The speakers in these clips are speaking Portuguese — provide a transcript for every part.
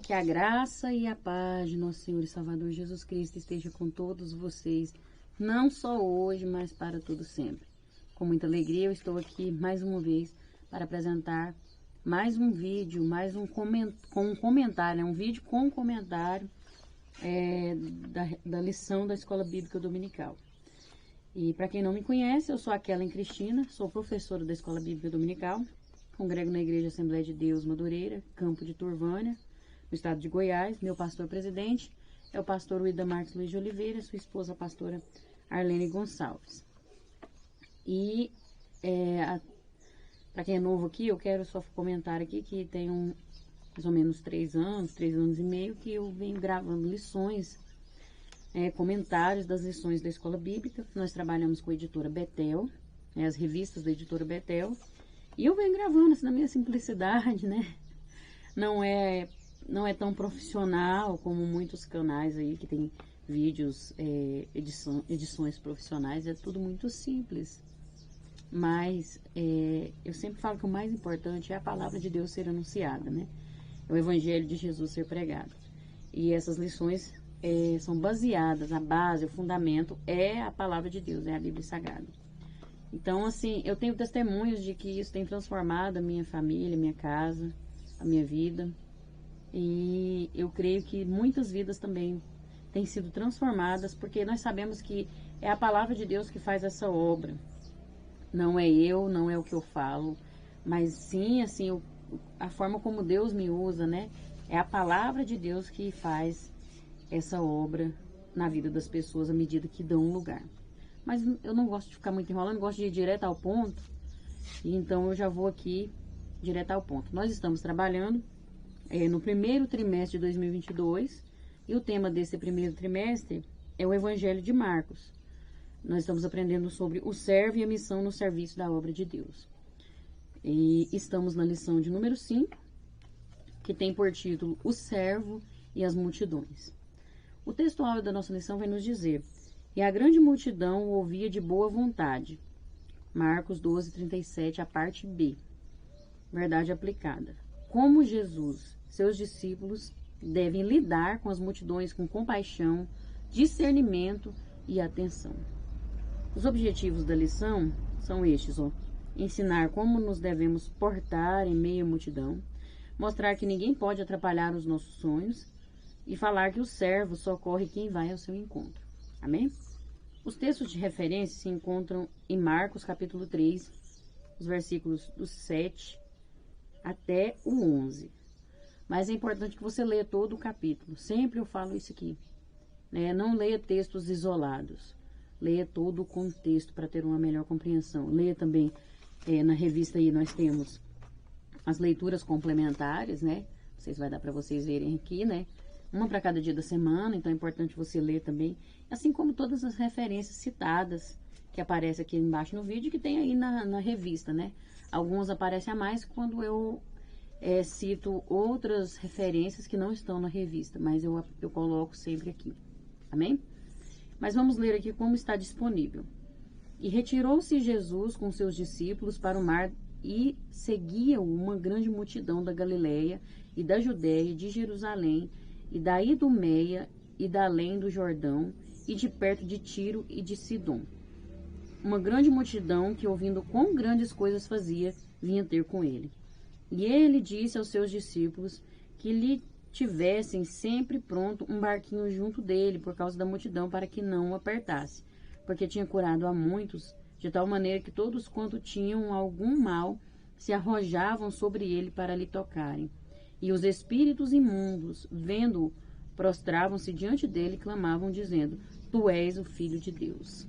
Que a graça e a paz de nosso Senhor e Salvador Jesus Cristo esteja com todos vocês, não só hoje, mas para todo sempre. Com muita alegria eu estou aqui mais uma vez para apresentar mais um vídeo, com um comentário, um vídeo com um comentário da lição da Escola Bíblica Dominical. E para quem não me conhece, eu sou a Kellen Cristina, sou professora da Escola Bíblica Dominical, congrego na Igreja Assembleia de Deus Madureira, Campo de Turvânia, no estado de Goiás. Meu pastor-presidente é o pastor Uida Marques Luiz de Oliveira, sua esposa a pastora Arlene Gonçalves. E para quem é novo aqui, eu quero só comentar aqui que tem mais ou menos 3 anos e meio, que eu venho gravando lições, comentários das lições da Escola Bíblica. Nós trabalhamos com a editora Betel, as revistas da editora Betel, e eu venho gravando assim, na minha simplicidade, né? Não é tão profissional como muitos canais aí que tem vídeos, edições profissionais, é tudo muito simples. Mas eu sempre falo que o mais importante é a palavra de Deus ser anunciada, né? É o Evangelho de Jesus ser pregado. E essas lições são baseadas, a base, o fundamento é a palavra de Deus, é a Bíblia Sagrada. Então, assim, eu tenho testemunhos de que isso tem transformado a minha família, a minha casa, a minha vida. E eu creio que muitas vidas também têm sido transformadas, porque nós sabemos que é a palavra de Deus que faz essa obra. Não é eu, não é o que eu falo, mas sim, assim, a forma como Deus me usa, né? É a palavra de Deus que faz essa obra na vida das pessoas à medida que dão um lugar. Mas eu não gosto de ficar muito enrolando, gosto de ir direto ao ponto. E então eu já vou aqui direto ao ponto. Nós estamos trabalhando no primeiro trimestre de 2022 e o tema desse primeiro trimestre é o Evangelho de Marcos. Nós estamos aprendendo sobre o servo e a missão no serviço da obra de Deus. E estamos na lição de número 5, que tem por título O Servo e as Multidões. O textual da nossa lição vai nos dizer: e a grande multidão o ouvia de boa vontade. Marcos 12:37, a parte B. Verdade aplicada. Como Jesus, seus discípulos, devem lidar com as multidões com compaixão, discernimento e atenção. Os objetivos da lição são estes, ensinar como nos devemos portar em meio à multidão, mostrar que ninguém pode atrapalhar os nossos sonhos e falar que o servo socorre quem vai ao seu encontro. Amém? Os textos de referência se encontram em Marcos capítulo 3, os versículos do 7 até o 11. Mas é importante que você leia todo o capítulo. Sempre eu falo isso aqui, né? Não leia textos isolados. Leia todo o contexto para ter uma melhor compreensão. Leia também, na revista aí nós temos as leituras complementares, né? Vocês vai dar para vocês verem aqui, né? Uma para cada dia da semana, então é importante você ler também. Assim como todas as referências citadas que aparecem aqui embaixo no vídeo, que tem aí na revista, né? Algumas aparecem a mais quando eu cito outras referências que não estão na revista, mas eu coloco sempre aqui. Amém? Mas vamos ler aqui como está disponível. E retirou-se Jesus com seus discípulos para o mar e seguia-o uma grande multidão da Galileia e da Judéia, de Jerusalém, e da Idumeia e da além do Jordão, e de perto de Tiro e de Sidom. Uma grande multidão que, ouvindo quão grandes coisas fazia, vinha ter com ele. E ele disse aos seus discípulos que lhe tivessem sempre pronto um barquinho junto dele, por causa da multidão, para que não o apertasse, porque tinha curado a muitos, de tal maneira que todos quanto tinham algum mal se arrojavam sobre ele para lhe tocarem. E os espíritos imundos, vendo-o, prostravam-se diante dele e clamavam, dizendo: Tu és o Filho de Deus.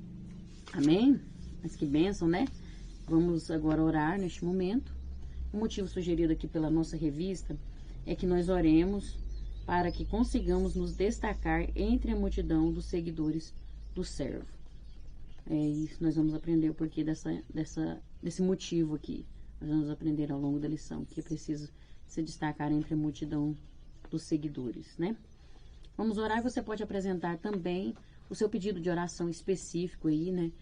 Amém? Mas que bênção, né? Vamos agora orar neste momento. O motivo sugerido aqui pela nossa revista é que nós oremos para que consigamos nos destacar entre a multidão dos seguidores do servo. É isso, nós vamos aprender o porquê desse motivo aqui. Nós vamos aprender ao longo da lição, que é preciso se destacar entre a multidão dos seguidores, né? Vamos orar, e você pode apresentar também o seu pedido de oração específico aí, né?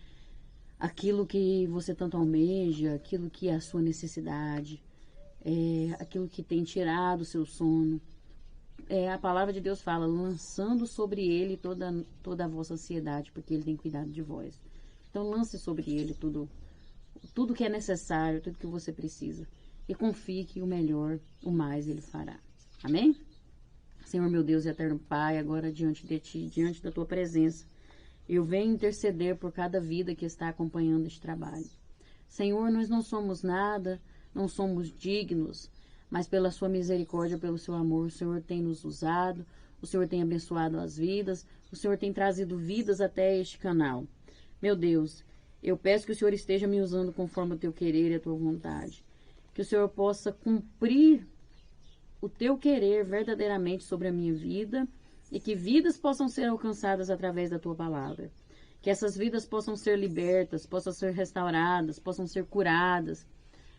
Aquilo que você tanto almeja, aquilo que é a sua necessidade, aquilo que tem tirado o seu sono, a palavra de Deus fala, lançando sobre ele toda a vossa ansiedade, porque ele tem cuidado de vós. Então lance sobre ele tudo que é necessário, tudo que você precisa. E confie que o melhor, o mais ele fará. Amém? Senhor meu Deus e eterno Pai, agora diante de Ti, diante da Tua presença, eu venho interceder por cada vida que está acompanhando este trabalho. Senhor, nós não somos nada, não somos dignos, mas pela Sua misericórdia, pelo Seu amor, o Senhor tem nos usado, o Senhor tem abençoado as vidas, o Senhor tem trazido vidas até este canal. Meu Deus, eu peço que o Senhor esteja me usando conforme o Teu querer e a Tua vontade. Que o Senhor possa cumprir o Teu querer verdadeiramente sobre a minha vida e que vidas possam ser alcançadas através da Tua palavra. Que essas vidas possam ser libertas, possam ser restauradas, possam ser curadas.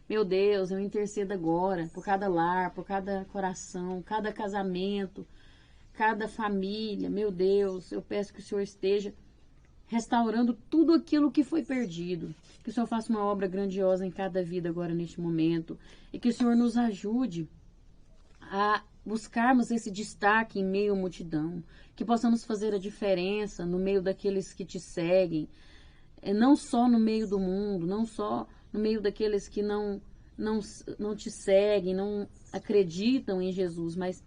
Meu Deus, eu intercedo agora por cada lar, por cada coração, cada casamento, cada família. Meu Deus, eu peço que o Senhor esteja restaurando tudo aquilo que foi perdido. Que o Senhor faça uma obra grandiosa em cada vida agora neste momento. E que o Senhor nos ajude a buscarmos esse destaque em meio à multidão. Que possamos fazer a diferença no meio daqueles que te seguem. Não só no meio do mundo, não só no meio daqueles que não te seguem, não acreditam em Jesus, mas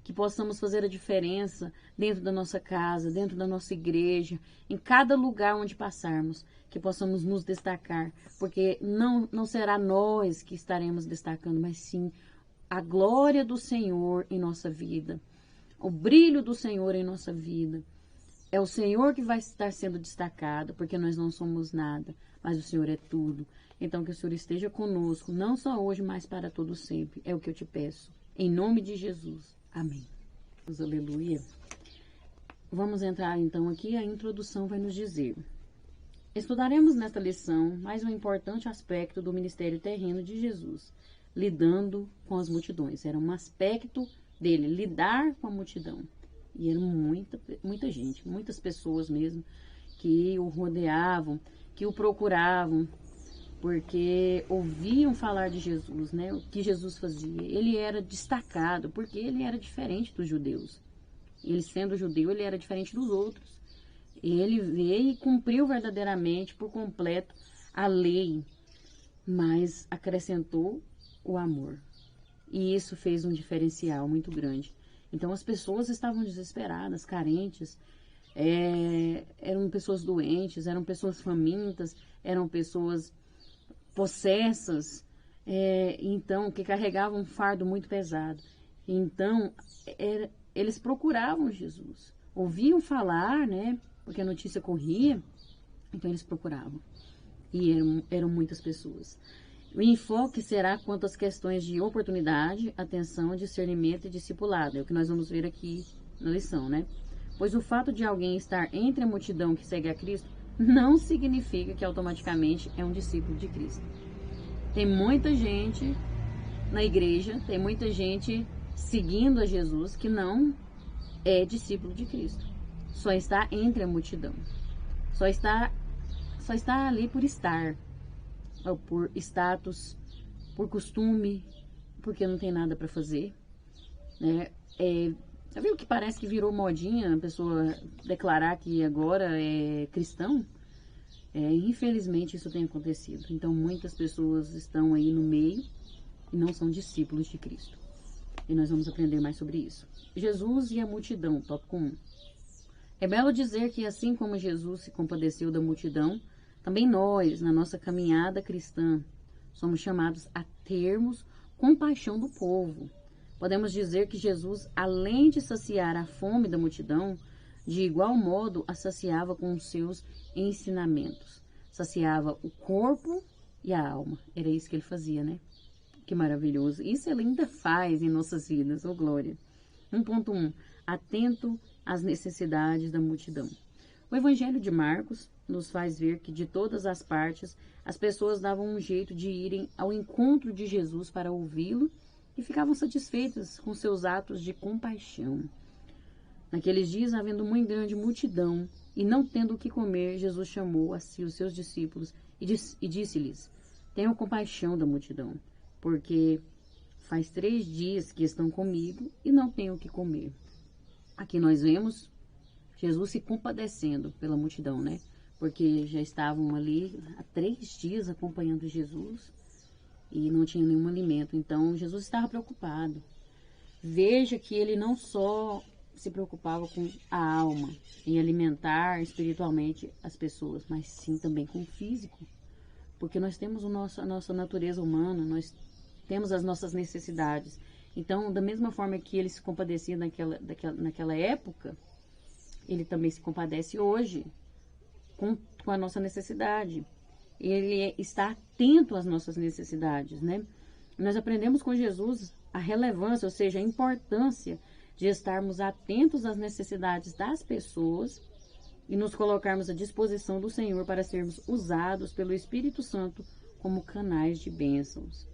que possamos fazer a diferença dentro da nossa casa, dentro da nossa igreja, em cada lugar onde passarmos, que possamos nos destacar, porque não será nós que estaremos destacando, mas sim a glória do Senhor em nossa vida, o brilho do Senhor em nossa vida. É o Senhor que vai estar sendo destacado, porque nós não somos nada, mas o Senhor é tudo. Então que o Senhor esteja conosco, não só hoje, mas para todo sempre. É o que eu te peço. Em nome de Jesus. Amém. Aleluia. Vamos entrar então aqui, a introdução vai nos dizer. Estudaremos nesta lição mais um importante aspecto do ministério terreno de Jesus, lidando com as multidões. Era um aspecto dele, lidar com a multidão. E era muita gente, muitas pessoas mesmo, que o rodeavam, que o procuravam, porque ouviam falar de Jesus, né? O que Jesus fazia. Ele era destacado, porque ele era diferente dos judeus. Ele sendo judeu, ele era diferente dos outros. Ele veio e cumpriu verdadeiramente, por completo, a lei, mas acrescentou o amor. E isso fez um diferencial muito grande. Então as pessoas estavam desesperadas, carentes, eram pessoas doentes, eram pessoas famintas, eram pessoas possessas, então que carregavam um fardo muito pesado. Então eles procuravam Jesus, ouviam falar, né? Porque a notícia corria, então eles procuravam. E eram muitas pessoas. O enfoque será quanto às questões de oportunidade, atenção, discernimento e discipulado. É o que nós vamos ver aqui na lição, né? Pois o fato de alguém estar entre a multidão que segue a Cristo não significa que automaticamente é um discípulo de Cristo. Tem muita gente na igreja, tem muita gente seguindo a Jesus que não é discípulo de Cristo. Só está entre a multidão. Só está ali por estar. Ou por status, por costume, porque não tem nada para fazer, né? Você viu que parece que virou modinha a pessoa declarar que agora é cristão? Infelizmente isso tem acontecido. Então muitas pessoas estão aí no meio e não são discípulos de Cristo. E nós vamos aprender mais sobre isso. Jesus e a multidão, tópico 1. É belo dizer que assim como Jesus se compadeceu da multidão, também nós, na nossa caminhada cristã, somos chamados a termos compaixão do povo. Podemos dizer que Jesus, além de saciar a fome da multidão, de igual modo a saciava com os seus ensinamentos. Saciava o corpo e a alma. Era isso que ele fazia, né? Que maravilhoso. Isso ele ainda faz em nossas vidas, oh glória. 1.1. Atento às necessidades da multidão. O Evangelho de Marcos nos faz ver que de todas as partes as pessoas davam um jeito de irem ao encontro de Jesus para ouvi-lo e ficavam satisfeitas com seus atos de compaixão. Naqueles dias, havendo muito grande multidão e não tendo o que comer, Jesus chamou a si os seus discípulos e disse-lhes: tenham compaixão da multidão, porque faz 3 dias que estão comigo e não têm o que comer. Aqui nós vemos Jesus se compadecendo pela multidão, né? Porque já estavam ali há 3 dias acompanhando Jesus e não tinha nenhum alimento. Então Jesus estava preocupado. Veja que ele não só se preocupava com a alma, em alimentar espiritualmente as pessoas, mas sim também com o físico. Porque nós temos a nossa natureza humana, nós temos as nossas necessidades. Então, da mesma forma que ele se compadecia naquela época, ele também se compadece hoje com a nossa necessidade. Ele está atento às nossas necessidades, né? Nós aprendemos com Jesus a relevância, ou seja, a importância de estarmos atentos às necessidades das pessoas e nos colocarmos à disposição do Senhor para sermos usados pelo Espírito Santo como canais de bênçãos.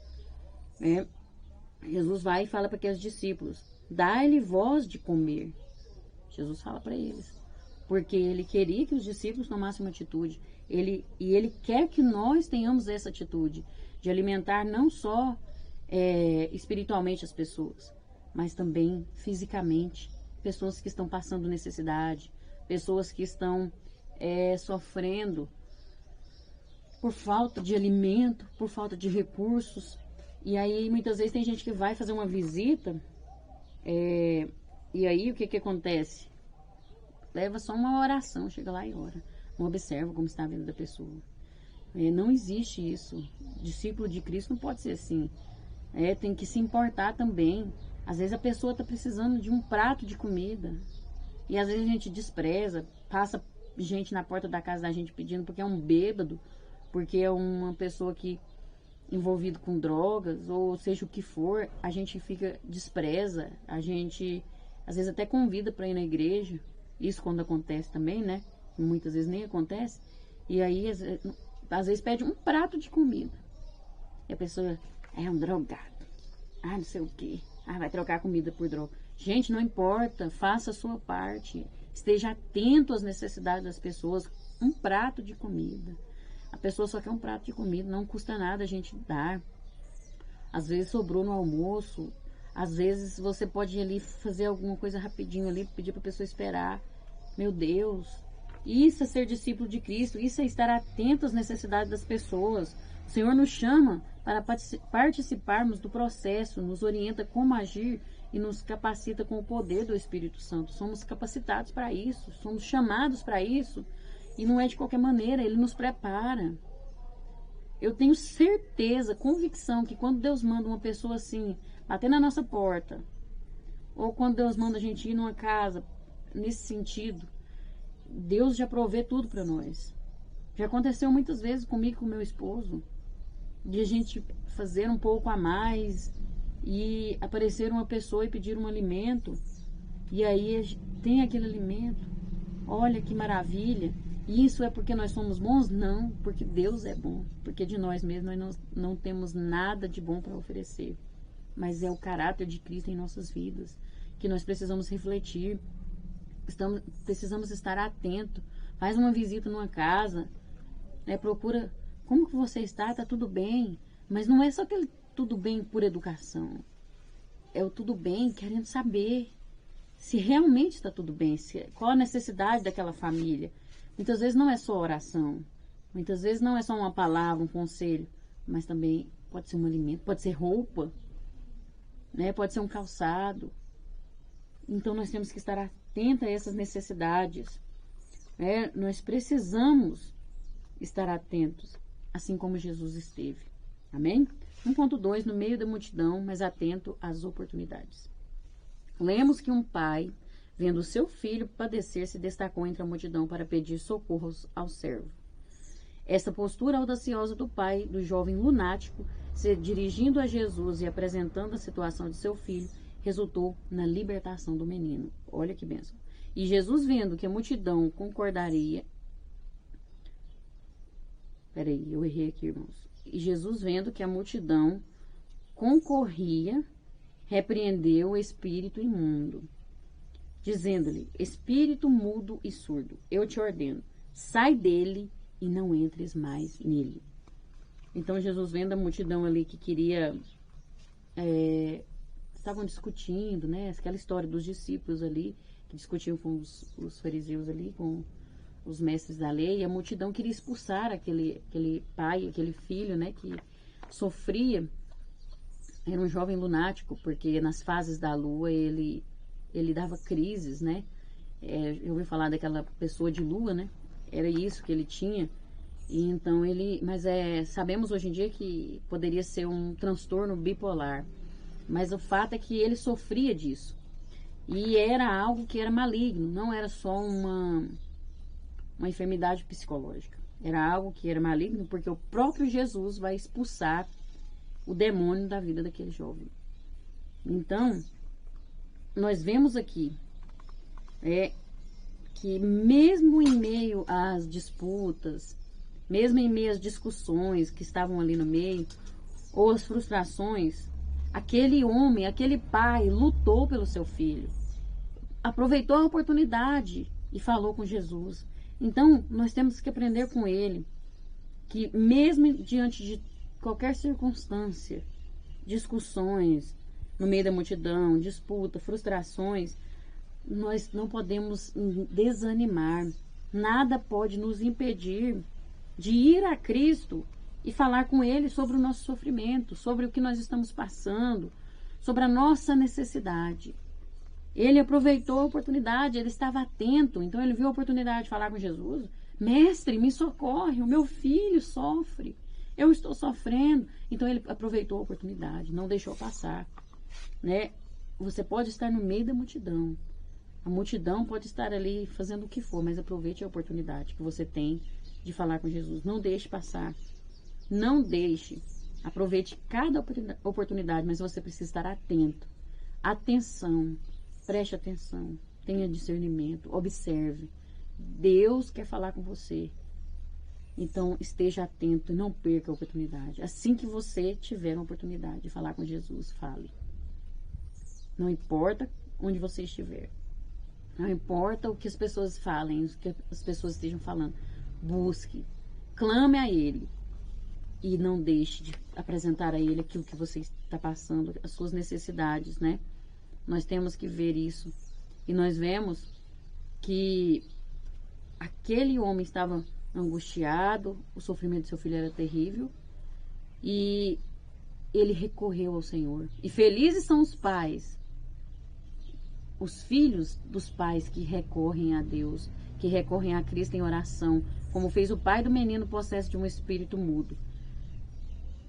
Jesus vai e fala para aqueles discípulos: dá-lhe voz de comer. Jesus fala para eles, porque ele queria que os discípulos tomassem uma atitude. Ele quer que nós tenhamos essa atitude de alimentar não só espiritualmente as pessoas, mas também fisicamente. Pessoas que estão passando necessidade, pessoas que estão sofrendo por falta de alimento, por falta de recursos. E aí muitas vezes tem gente que vai fazer uma visita e aí o que acontece? Leva só uma oração, chega lá e ora. Não observa como está a vida da pessoa. Não existe isso. Discípulo de Cristo não pode ser assim. Tem que se importar também. Às vezes a pessoa está precisando de um prato de comida. E às vezes a gente despreza, passa gente na porta da casa da gente pedindo porque é um bêbado, porque é uma pessoa que envolvido com drogas, ou seja o que for, a gente despreza, a gente às vezes até convida para ir na igreja. Isso quando acontece também, né? Muitas vezes nem acontece. E aí, às vezes pede um prato de comida. E a pessoa é um drogado. Não sei o quê. Vai trocar comida por droga. Gente, não importa. Faça a sua parte. Esteja atento às necessidades das pessoas. Um prato de comida. A pessoa só quer um prato de comida. Não custa nada a gente dar. Às vezes sobrou no almoço. Às vezes você pode ir ali fazer alguma coisa rapidinho ali, pedir para a pessoa esperar. Meu Deus, isso é ser discípulo de Cristo, isso é estar atento às necessidades das pessoas. O Senhor nos chama para participarmos do processo, nos orienta como agir e nos capacita com o poder do Espírito Santo. Somos capacitados para isso, somos chamados para isso, e não é de qualquer maneira, Ele nos prepara. Eu tenho certeza, convicção, que quando Deus manda uma pessoa assim, bater na nossa porta, ou quando Deus manda a gente ir numa casa, nesse sentido, Deus já provê tudo para nós. Já aconteceu muitas vezes comigo e com meu esposo, de a gente fazer um pouco a mais e aparecer uma pessoa e pedir um alimento, e aí tem aquele alimento. Olha que maravilha. Isso é porque nós somos bons? Não, porque Deus é bom, porque de nós mesmos nós não temos nada de bom para oferecer, mas é o caráter de Cristo em nossas vidas que nós precisamos refletir. Precisamos estar atento. Faz uma visita numa casa, procura como que você está, tudo bem, mas não é só aquele tudo bem por educação, é o tudo bem querendo saber se realmente está tudo bem, qual a necessidade daquela família. Muitas vezes não é só oração, muitas vezes não é só uma palavra, um conselho, mas também pode ser um alimento, pode ser roupa, pode ser um calçado. Então nós temos que estar atentos a essas necessidades. Nós precisamos estar atentos, assim como Jesus esteve. Amém? 1.2, no meio da multidão, mas atento às oportunidades. Lemos que um pai, vendo seu filho padecer, se destacou entre a multidão para pedir socorros ao servo. Essa postura audaciosa do pai, do jovem lunático, se dirigindo a Jesus e apresentando a situação de seu filho, resultou na libertação do menino. Olha que bênção. E Jesus, vendo que a multidão concordaria... Peraí, eu errei aqui, irmãos. E Jesus, vendo que a multidão concorria, repreendeu o espírito imundo, dizendo-lhe: espírito mudo e surdo, eu te ordeno, sai dele e não entres mais nele. Então Jesus, vendo a multidão ali que queria estavam discutindo, né? Aquela história dos discípulos ali, que discutiam com os fariseus ali, com os mestres da lei, e a multidão queria expulsar aquele pai, aquele filho, né? Que sofria, era um jovem lunático, porque nas fases da lua ele dava crises, né? Eu ouvi falar daquela pessoa de lua, né? Era isso que ele tinha. E então mas sabemos hoje em dia que poderia ser um transtorno bipolar. Mas o fato é que ele sofria disso. E era algo que era maligno, não era só uma enfermidade psicológica. Era algo que era maligno porque o próprio Jesus vai expulsar o demônio da vida daquele jovem. Então, nós vemos aqui que mesmo em meio às disputas, mesmo em meio às discussões que estavam ali no meio, ou as frustrações, aquele homem, aquele pai lutou pelo seu filho, aproveitou a oportunidade e falou com Jesus. Então, nós temos que aprender com ele que mesmo diante de qualquer circunstância, discussões no meio da multidão, disputa, frustrações, nós não podemos desanimar. Nada pode nos impedir de ir a Cristo e falar com Ele sobre o nosso sofrimento, sobre o que nós estamos passando, sobre a nossa necessidade. Ele aproveitou a oportunidade, ele estava atento, então ele viu a oportunidade de falar com Jesus. Mestre, me socorre, o meu filho sofre, eu estou sofrendo. Então ele aproveitou a oportunidade, não deixou passar, né? Você pode estar no meio da multidão, a multidão pode estar ali fazendo o que for, mas aproveite a oportunidade que você tem de falar com Jesus. Não deixe passar, não deixe, aproveite cada oportunidade, mas você precisa estar atento. Atenção, preste atenção, tenha discernimento, observe. Deus quer falar com você. Então, esteja atento e não perca a oportunidade. Assim que você tiver uma oportunidade de falar com Jesus, fale. Não importa onde você estiver. Não importa o que as pessoas falem, o que as pessoas estejam falando. Busque, clame a Ele. E não deixe de apresentar a Ele aquilo que você está passando, as suas necessidades, né? Nós temos que ver isso. E nós vemos que aquele homem estava angustiado, o sofrimento do seu filho era terrível, e ele recorreu ao Senhor. E felizes são os pais, os filhos dos pais que recorrem a Deus, que recorrem a Cristo em oração, como fez o pai do menino possesso de um espírito mudo.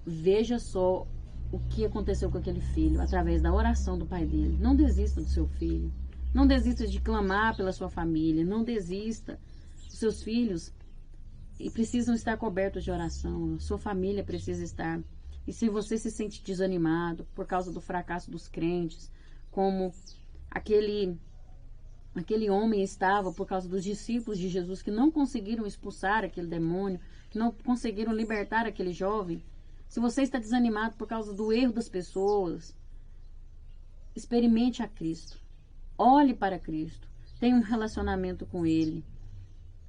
Veja só o que aconteceu com aquele filho, através da oração do pai dele. Não desista do seu filho, não desista de clamar pela sua família, não desista. Os seus filhos e precisam estar cobertos de oração, a sua família precisa estar. E se você se sente desanimado por causa do fracasso dos crentes, como aquele homem estava por causa dos discípulos de Jesus que não conseguiram expulsar aquele demônio, que não conseguiram libertar aquele jovem, se você está desanimado por causa do erro das pessoas, experimente a Cristo, olhe para Cristo, tenha um relacionamento com Ele.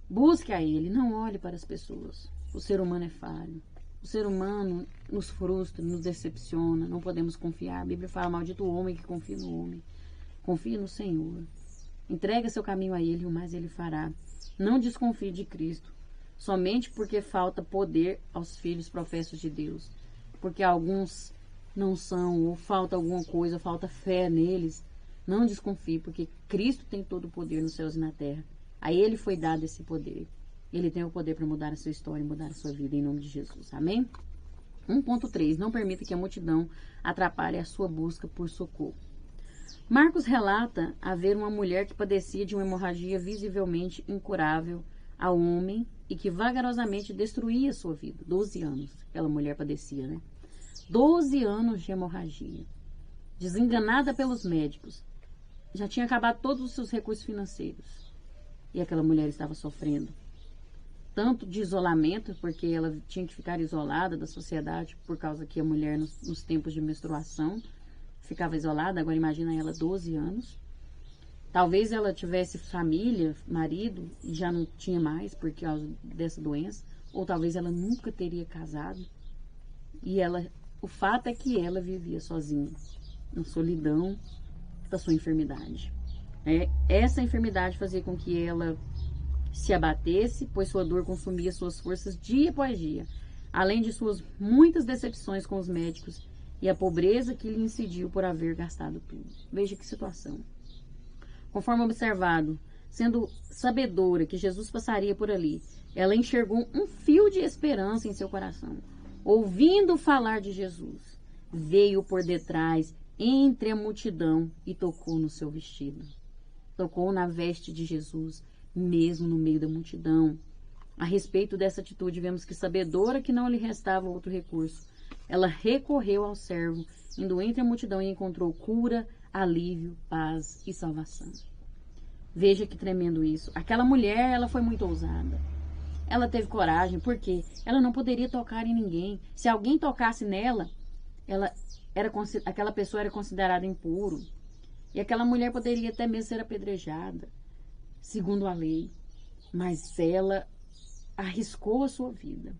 Busque a Ele, não olhe para as pessoas. O ser humano é falho. O ser humano nos frustra, nos decepciona, não podemos confiar. A Bíblia fala, maldito o homem que confia no homem. Confie no Senhor. Entregue seu caminho a Ele e o mais Ele fará. Não desconfie de Cristo, somente porque falta poder aos filhos professos de Deus. Porque alguns não são, ou falta alguma coisa, falta fé neles. Não desconfie, porque Cristo tem todo o poder nos céus e na terra. A Ele foi dado esse poder. Ele tem o poder para mudar a sua história e mudar a sua vida, em nome de Jesus. Amém? 1.3. Não permita que a multidão atrapalhe a sua busca por socorro. Marcos relata haver uma mulher que padecia de uma hemorragia visivelmente incurável ao homem e que vagarosamente destruía a sua vida. 12 anos aquela mulher padecia, né? 12 anos de hemorragia. Desenganada pelos médicos. Já tinha acabado todos os seus recursos financeiros. E aquela mulher estava sofrendo tanto de isolamento, porque ela tinha que ficar isolada da sociedade, por causa que a mulher nos tempos de menstruação ficava isolada. Agora imagina ela 12 anos. Talvez ela tivesse família, marido, e já não tinha mais por causa dessa doença. Ou talvez ela nunca teria casado. E ela o fato é que ela vivia sozinha, na solidão da sua enfermidade. Essa enfermidade fazia com que ela se abatesse, pois sua dor consumia suas forças dia após dia, além de suas muitas decepções com os médicos e a pobreza que lhe incidiu por haver gastado tudo. Veja que situação. Conforme observado, sendo sabedora que Jesus passaria por ali, ela enxergou um fio de esperança em seu coração. Ouvindo falar de Jesus, veio por detrás, entre a multidão, e tocou no seu vestido. Tocou na veste de Jesus, mesmo no meio da multidão. A respeito dessa atitude, vemos que, sabedora que não lhe restava outro recurso, ela recorreu ao servo, indo entre a multidão e encontrou cura, alívio, paz e salvação. Veja que tremendo isso. Aquela mulher, ela foi muito ousada. Ela teve coragem, porque ela não poderia tocar em ninguém. Se alguém tocasse nela, aquela pessoa era considerada impuro. E aquela mulher poderia até mesmo ser apedrejada, segundo a lei. Mas ela arriscou a sua vida,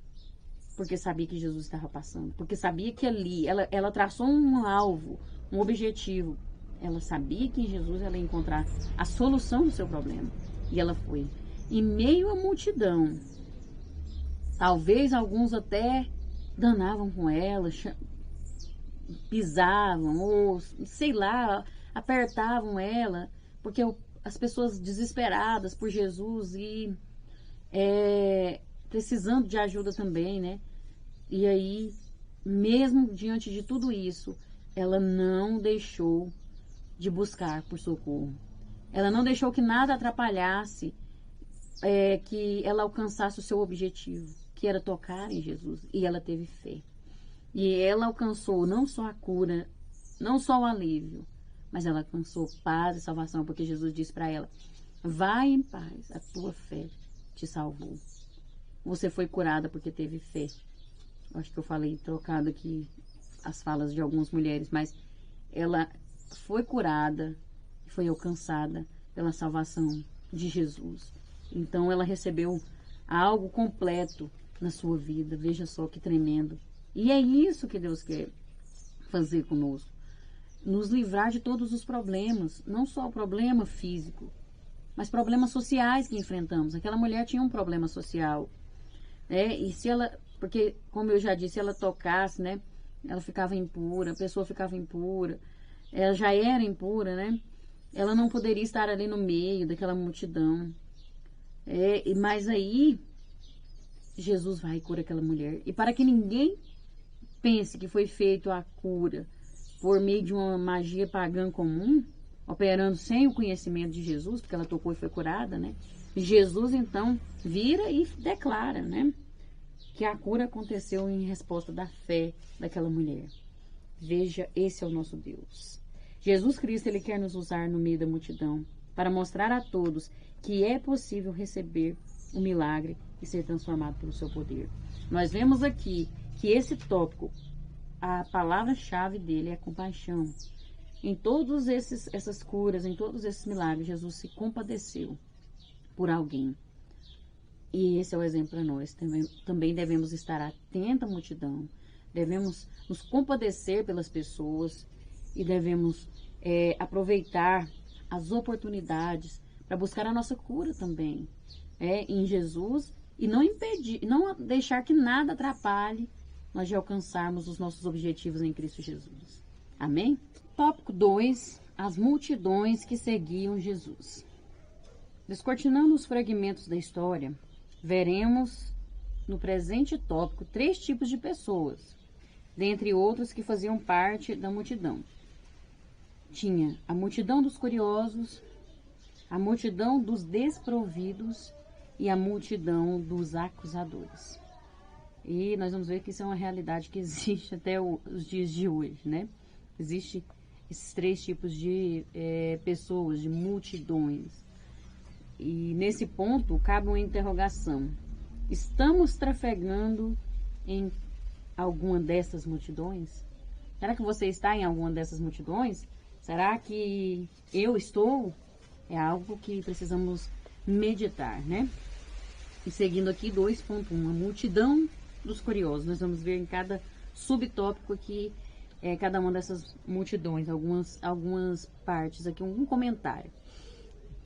porque sabia que Jesus estava passando. Porque sabia que ali, ela traçou um alvo, um objetivo. Ela sabia que em Jesus ela ia encontrar a solução do seu problema. E ela foi. Em meio à multidão, talvez alguns até danavam com ela, pisavam, ou sei lá, apertavam ela, porque as pessoas desesperadas por Jesus e precisando de ajuda também, né? E aí, mesmo diante de tudo isso, ela não deixou de buscar por socorro. Ela não deixou que nada atrapalhasse que ela alcançasse o seu objetivo, que era tocar em Jesus. E ela teve fé. E ela alcançou não só a cura, não só o alívio, mas ela alcançou paz e salvação, porque Jesus disse para ela: vai em paz, a tua fé te salvou. Você foi curada porque teve fé. Acho que eu falei trocado aqui as falas de algumas mulheres, mas ela foi curada, foi alcançada pela salvação de Jesus. Então ela recebeu algo completo na sua vida. Veja só que tremendo. E é isso que Deus quer fazer conosco. Nos livrar de todos os problemas, não só o problema físico, mas problemas sociais que enfrentamos. Aquela mulher tinha um problema social, né? E se ela, porque como eu já disse, ela tocasse, né? Ela ficava impura, a pessoa ficava impura, ela já era impura, né? Ela não poderia estar ali no meio daquela multidão. Mas aí, Jesus vai e cura aquela mulher. E para que ninguém pense que foi feito a cura por meio de uma magia pagã comum, operando sem o conhecimento de Jesus, porque ela tocou e foi curada, né? Jesus, então, vira e declara, né? Que a cura aconteceu em resposta da fé daquela mulher. Veja, esse é o nosso Deus. Jesus Cristo, Ele quer nos usar no meio da multidão para mostrar a todos que é possível receber o milagre e ser transformado pelo seu poder. Nós vemos aqui que esse tópico, a palavra-chave dele é compaixão. Em todas essas curas, em todos esses milagres, Jesus se compadeceu por alguém. E esse é o exemplo para nós. Também devemos estar atentos à multidão, devemos nos compadecer pelas pessoas e devemos aproveitar as oportunidades para buscar a nossa cura também em Jesus e não impedir, não deixar que nada atrapalhe nós de alcançarmos os nossos objetivos em Cristo Jesus. Amém? Tópico 2. As multidões que seguiam Jesus. Descortinando os fragmentos da história, veremos no presente tópico 3 tipos de pessoas, dentre outros que faziam parte da multidão. Tinha a multidão dos curiosos, a multidão dos desprovidos e a multidão dos acusadores. E nós vamos ver que isso é uma realidade que existe até os dias de hoje, né? Existem esses 3 tipos de pessoas, de multidões. E nesse ponto cabe uma interrogação. Estamos trafegando em alguma dessas multidões? Será que você está em alguma dessas multidões? Será que eu estou? É algo que precisamos meditar, né? E seguindo aqui 2.1, a multidão dos curiosos. Nós vamos ver em cada subtópico aqui, cada uma dessas multidões, algumas partes aqui, um comentário.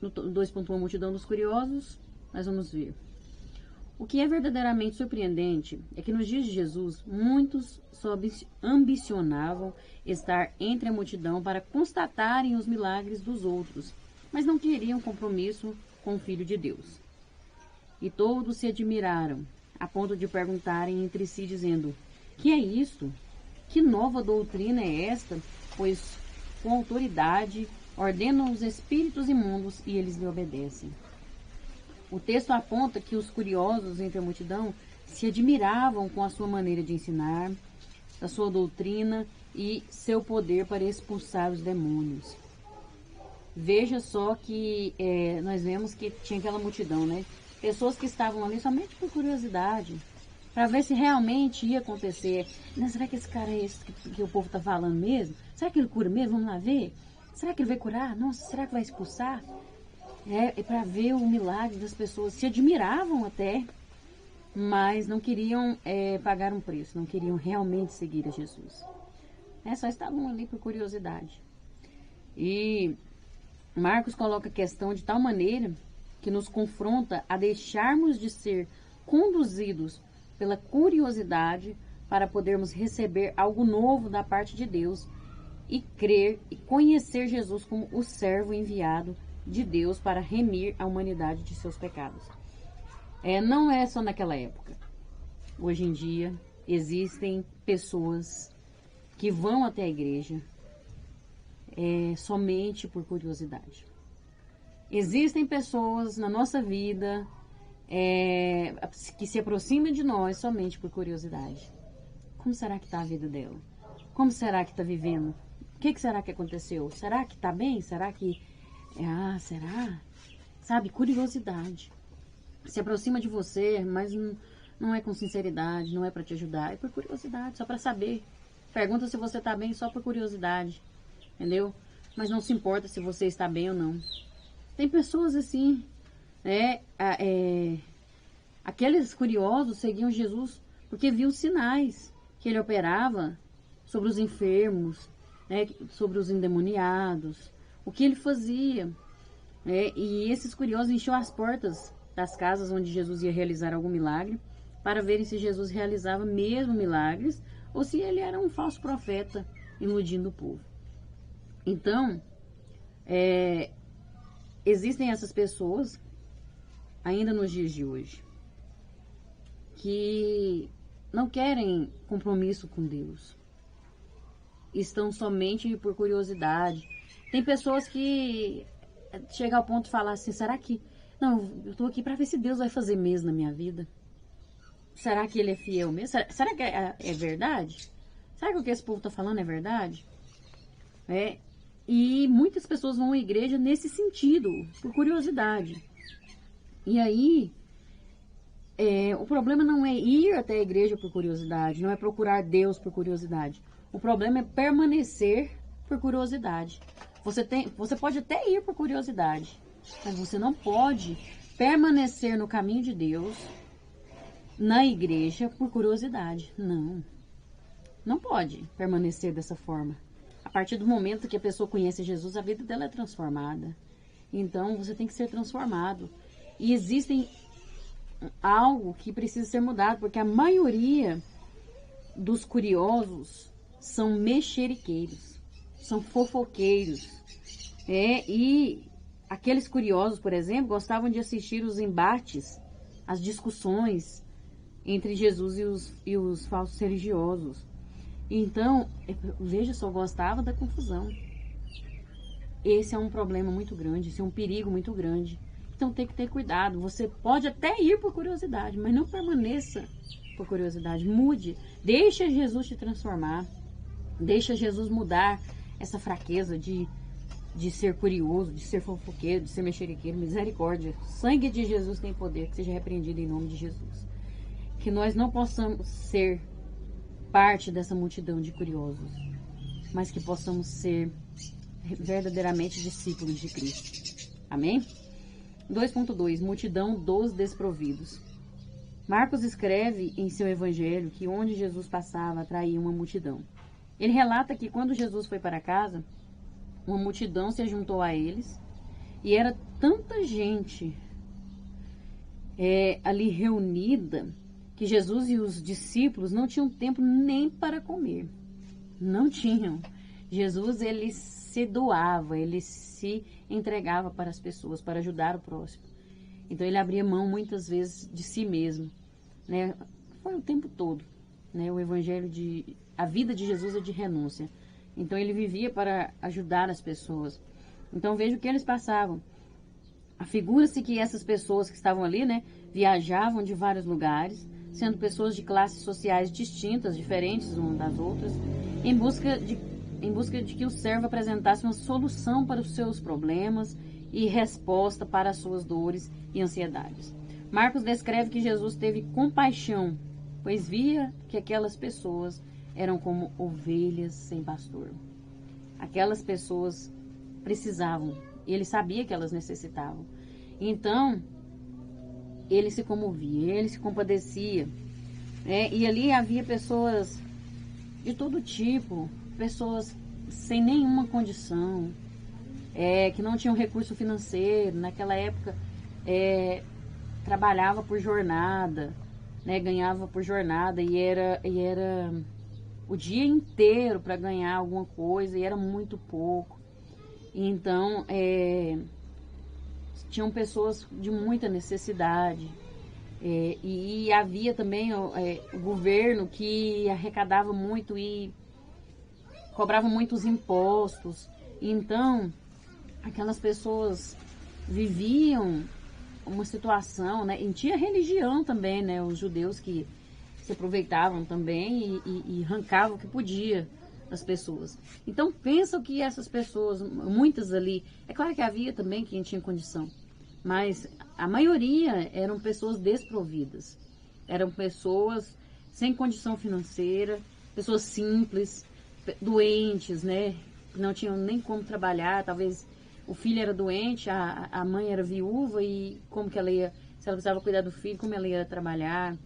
No 2.1, multidão dos curiosos, nós vamos ver. O que é verdadeiramente surpreendente é que nos dias de Jesus, muitos só ambicionavam estar entre a multidão para constatarem os milagres dos outros, mas não queriam compromisso com o Filho de Deus. E todos se admiraram, a ponto de perguntarem entre si, dizendo: que é isto? Que nova doutrina é esta? Pois com autoridade ordenam os espíritos imundos e eles lhe obedecem. O texto aponta que os curiosos entre a multidão se admiravam com a sua maneira de ensinar, da sua doutrina e seu poder para expulsar os demônios. Veja só que nós vemos que tinha aquela multidão, né? Pessoas que estavam ali somente por curiosidade, para ver se realmente ia acontecer. Será que esse cara é esse que o povo está falando mesmo? Será que ele cura mesmo? Vamos lá ver. Será que ele vai curar? Nossa, será que vai expulsar? Para ver o milagre das pessoas. Se admiravam até, mas não queriam pagar um preço, não queriam realmente seguir a Jesus. Só estavam ali por curiosidade. E Marcos coloca a questão de tal maneira que nos confronta a deixarmos de ser conduzidos pela curiosidade para podermos receber algo novo da parte de Deus e crer e conhecer Jesus como o servo enviado de Deus para remir a humanidade de seus pecados. Não é só naquela época. Hoje em dia existem pessoas que vão até a igreja somente por curiosidade. Existem pessoas na nossa vida que se aproximam de nós somente por curiosidade. Como será que está a vida dela? Como será que está vivendo? O que será que aconteceu? Será que está bem? Será que... será? Sabe, curiosidade. Se aproxima de você, mas não é com sinceridade, não é para te ajudar, é por curiosidade, só para saber. Pergunta se você está bem só por curiosidade, entendeu? Mas não se importa se você está bem ou não. Tem pessoas assim, aqueles curiosos seguiam Jesus porque viam sinais que ele operava sobre os enfermos, sobre os endemoniados, o que ele fazia. E esses curiosos enchiam as portas das casas onde Jesus ia realizar algum milagre, para verem se Jesus realizava mesmo milagres, ou se ele era um falso profeta, iludindo o povo. Então, existem essas pessoas, ainda nos dias de hoje, que não querem compromisso com Deus. Estão somente por curiosidade. Tem pessoas que chegam ao ponto de falar assim, será que... Não, eu estou aqui para ver se Deus vai fazer mesmo na minha vida. Será que ele é fiel mesmo? Será que é verdade? Será que o que esse povo está falando é verdade? E muitas pessoas vão à igreja nesse sentido, por curiosidade. E aí, o problema não é ir até a igreja por curiosidade, não é procurar Deus por curiosidade. O problema é permanecer por curiosidade. Você pode até ir por curiosidade, mas você não pode permanecer no caminho de Deus, na igreja, por curiosidade. Não pode permanecer dessa forma. A partir do momento que a pessoa conhece Jesus, a vida dela é transformada. Então, você tem que ser transformado. E existem algo que precisa ser mudado, porque a maioria dos curiosos são mexeriqueiros, são fofoqueiros. E aqueles curiosos, por exemplo, gostavam de assistir os embates, as discussões entre Jesus e os falsos religiosos. Então, veja só, gostava da confusão. Esse é um problema muito grande, esse é um perigo muito grande. Então tem que ter cuidado. Você pode até ir por curiosidade, mas não permaneça por curiosidade. Mude. Deixa Jesus te transformar. Deixa Jesus mudar essa fraqueza de ser curioso, de ser fofoqueiro, de ser mexeriqueiro. Misericórdia. O sangue de Jesus tem poder, que seja repreendido em nome de Jesus. Que nós não possamos ser parte dessa multidão de curiosos, mas que possamos ser verdadeiramente discípulos de Cristo. Amém? 2.2. Multidão dos desprovidos. Marcos escreve em seu evangelho que onde Jesus passava atraía uma multidão. Ele relata que quando Jesus foi para casa, uma multidão se juntou a eles e era tanta gente ali reunida que Jesus e os discípulos não tinham tempo nem para comer. Não tinham. Jesus, ele se doava, ele se entregava para as pessoas, para ajudar o próximo. Então ele abria mão muitas vezes de si mesmo, né? Foi o tempo todo, né? O evangelho a vida de Jesus é de renúncia. Então ele vivia para ajudar as pessoas. Então veja o que eles passavam. Afigura-se que essas pessoas que estavam ali, né, viajavam de vários lugares, sendo pessoas de classes sociais distintas, diferentes umas das outras, em busca de que o servo apresentasse uma solução para os seus problemas e resposta para as suas dores e ansiedades. Marcos descreve que Jesus teve compaixão, pois via que aquelas pessoas eram como ovelhas sem pastor. Aquelas pessoas precisavam, e ele sabia que elas necessitavam. Então, ele se comovia, ele se compadecia. E ali havia pessoas de todo tipo, pessoas sem nenhuma condição, que não tinham recurso financeiro. Naquela época, trabalhava por jornada, né, ganhava por jornada e era o dia inteiro para ganhar alguma coisa e era muito pouco. Então, tinham pessoas de muita necessidade. E havia também o governo que arrecadava muito e cobrava muitos impostos. Então, aquelas pessoas viviam uma situação, né? E tinha religião também, né? Os judeus que se aproveitavam também e arrancavam o que podia das pessoas. Então, pensam que essas pessoas, muitas ali, é claro que havia também quem tinha condição, mas a maioria eram pessoas desprovidas. Eram pessoas sem condição financeira, pessoas simples, doentes, né? Não tinham nem como trabalhar, talvez o filho era doente, a mãe era viúva e como que ela ia, se ela precisava cuidar do filho, como ela ia trabalhar.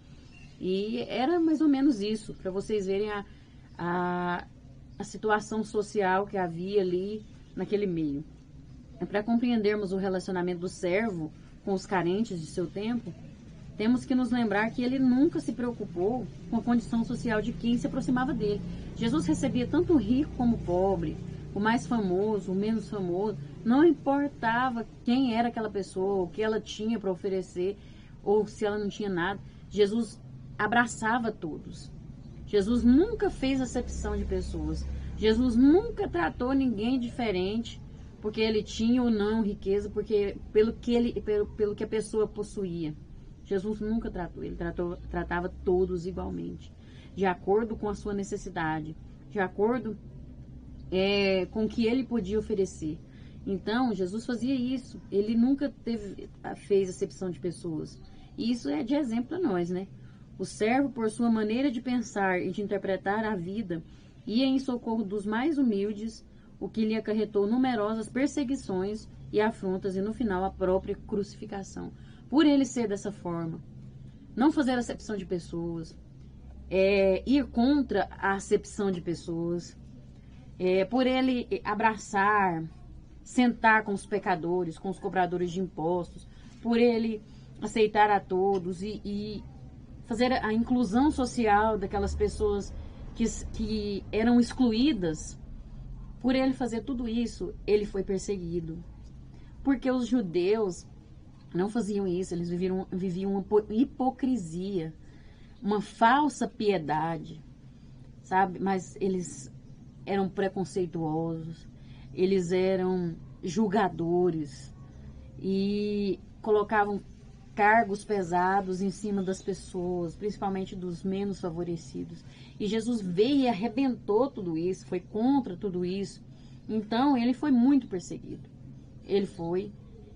E era mais ou menos isso, para vocês verem a situação social que havia ali naquele meio. Para compreendermos o relacionamento do servo com os carentes de seu tempo, temos que nos lembrar que ele nunca se preocupou com a condição social de quem se aproximava dele. Jesus recebia tanto o rico como o pobre, o mais famoso, o menos famoso. Não importava quem era aquela pessoa, o que ela tinha para oferecer, ou se ela não tinha nada. Jesus abraçava todos. Jesus nunca fez acepção de pessoas. Jesus nunca tratou ninguém diferente porque ele tinha ou não riqueza, porque pelo que a pessoa possuía. Jesus nunca tratou, ele tratava todos igualmente, de acordo com a sua necessidade, de acordo com o que ele podia oferecer. Então, Jesus fazia isso, ele nunca fez acepção de pessoas. E isso é de exemplo para nós, né? O servo, por sua maneira de pensar e de interpretar a vida, ia em socorro dos mais humildes, o que lhe acarretou numerosas perseguições e afrontas e, no final, a própria crucificação. Por ele ser dessa forma, não fazer acepção de pessoas, ir contra a acepção de pessoas, por ele abraçar, sentar com os pecadores, com os cobradores de impostos, por ele aceitar a todos e fazer a inclusão social daquelas pessoas que eram excluídas. Por ele fazer tudo isso, ele foi perseguido. Porque os judeus não faziam isso, eles viviam uma hipocrisia, uma falsa piedade, sabe? Mas eles eram preconceituosos, eles eram julgadores e colocavam cargos pesados em cima das pessoas, principalmente dos menos favorecidos. E Jesus veio e arrebentou tudo isso, foi contra tudo isso. Então, ele foi muito perseguido. Ele foi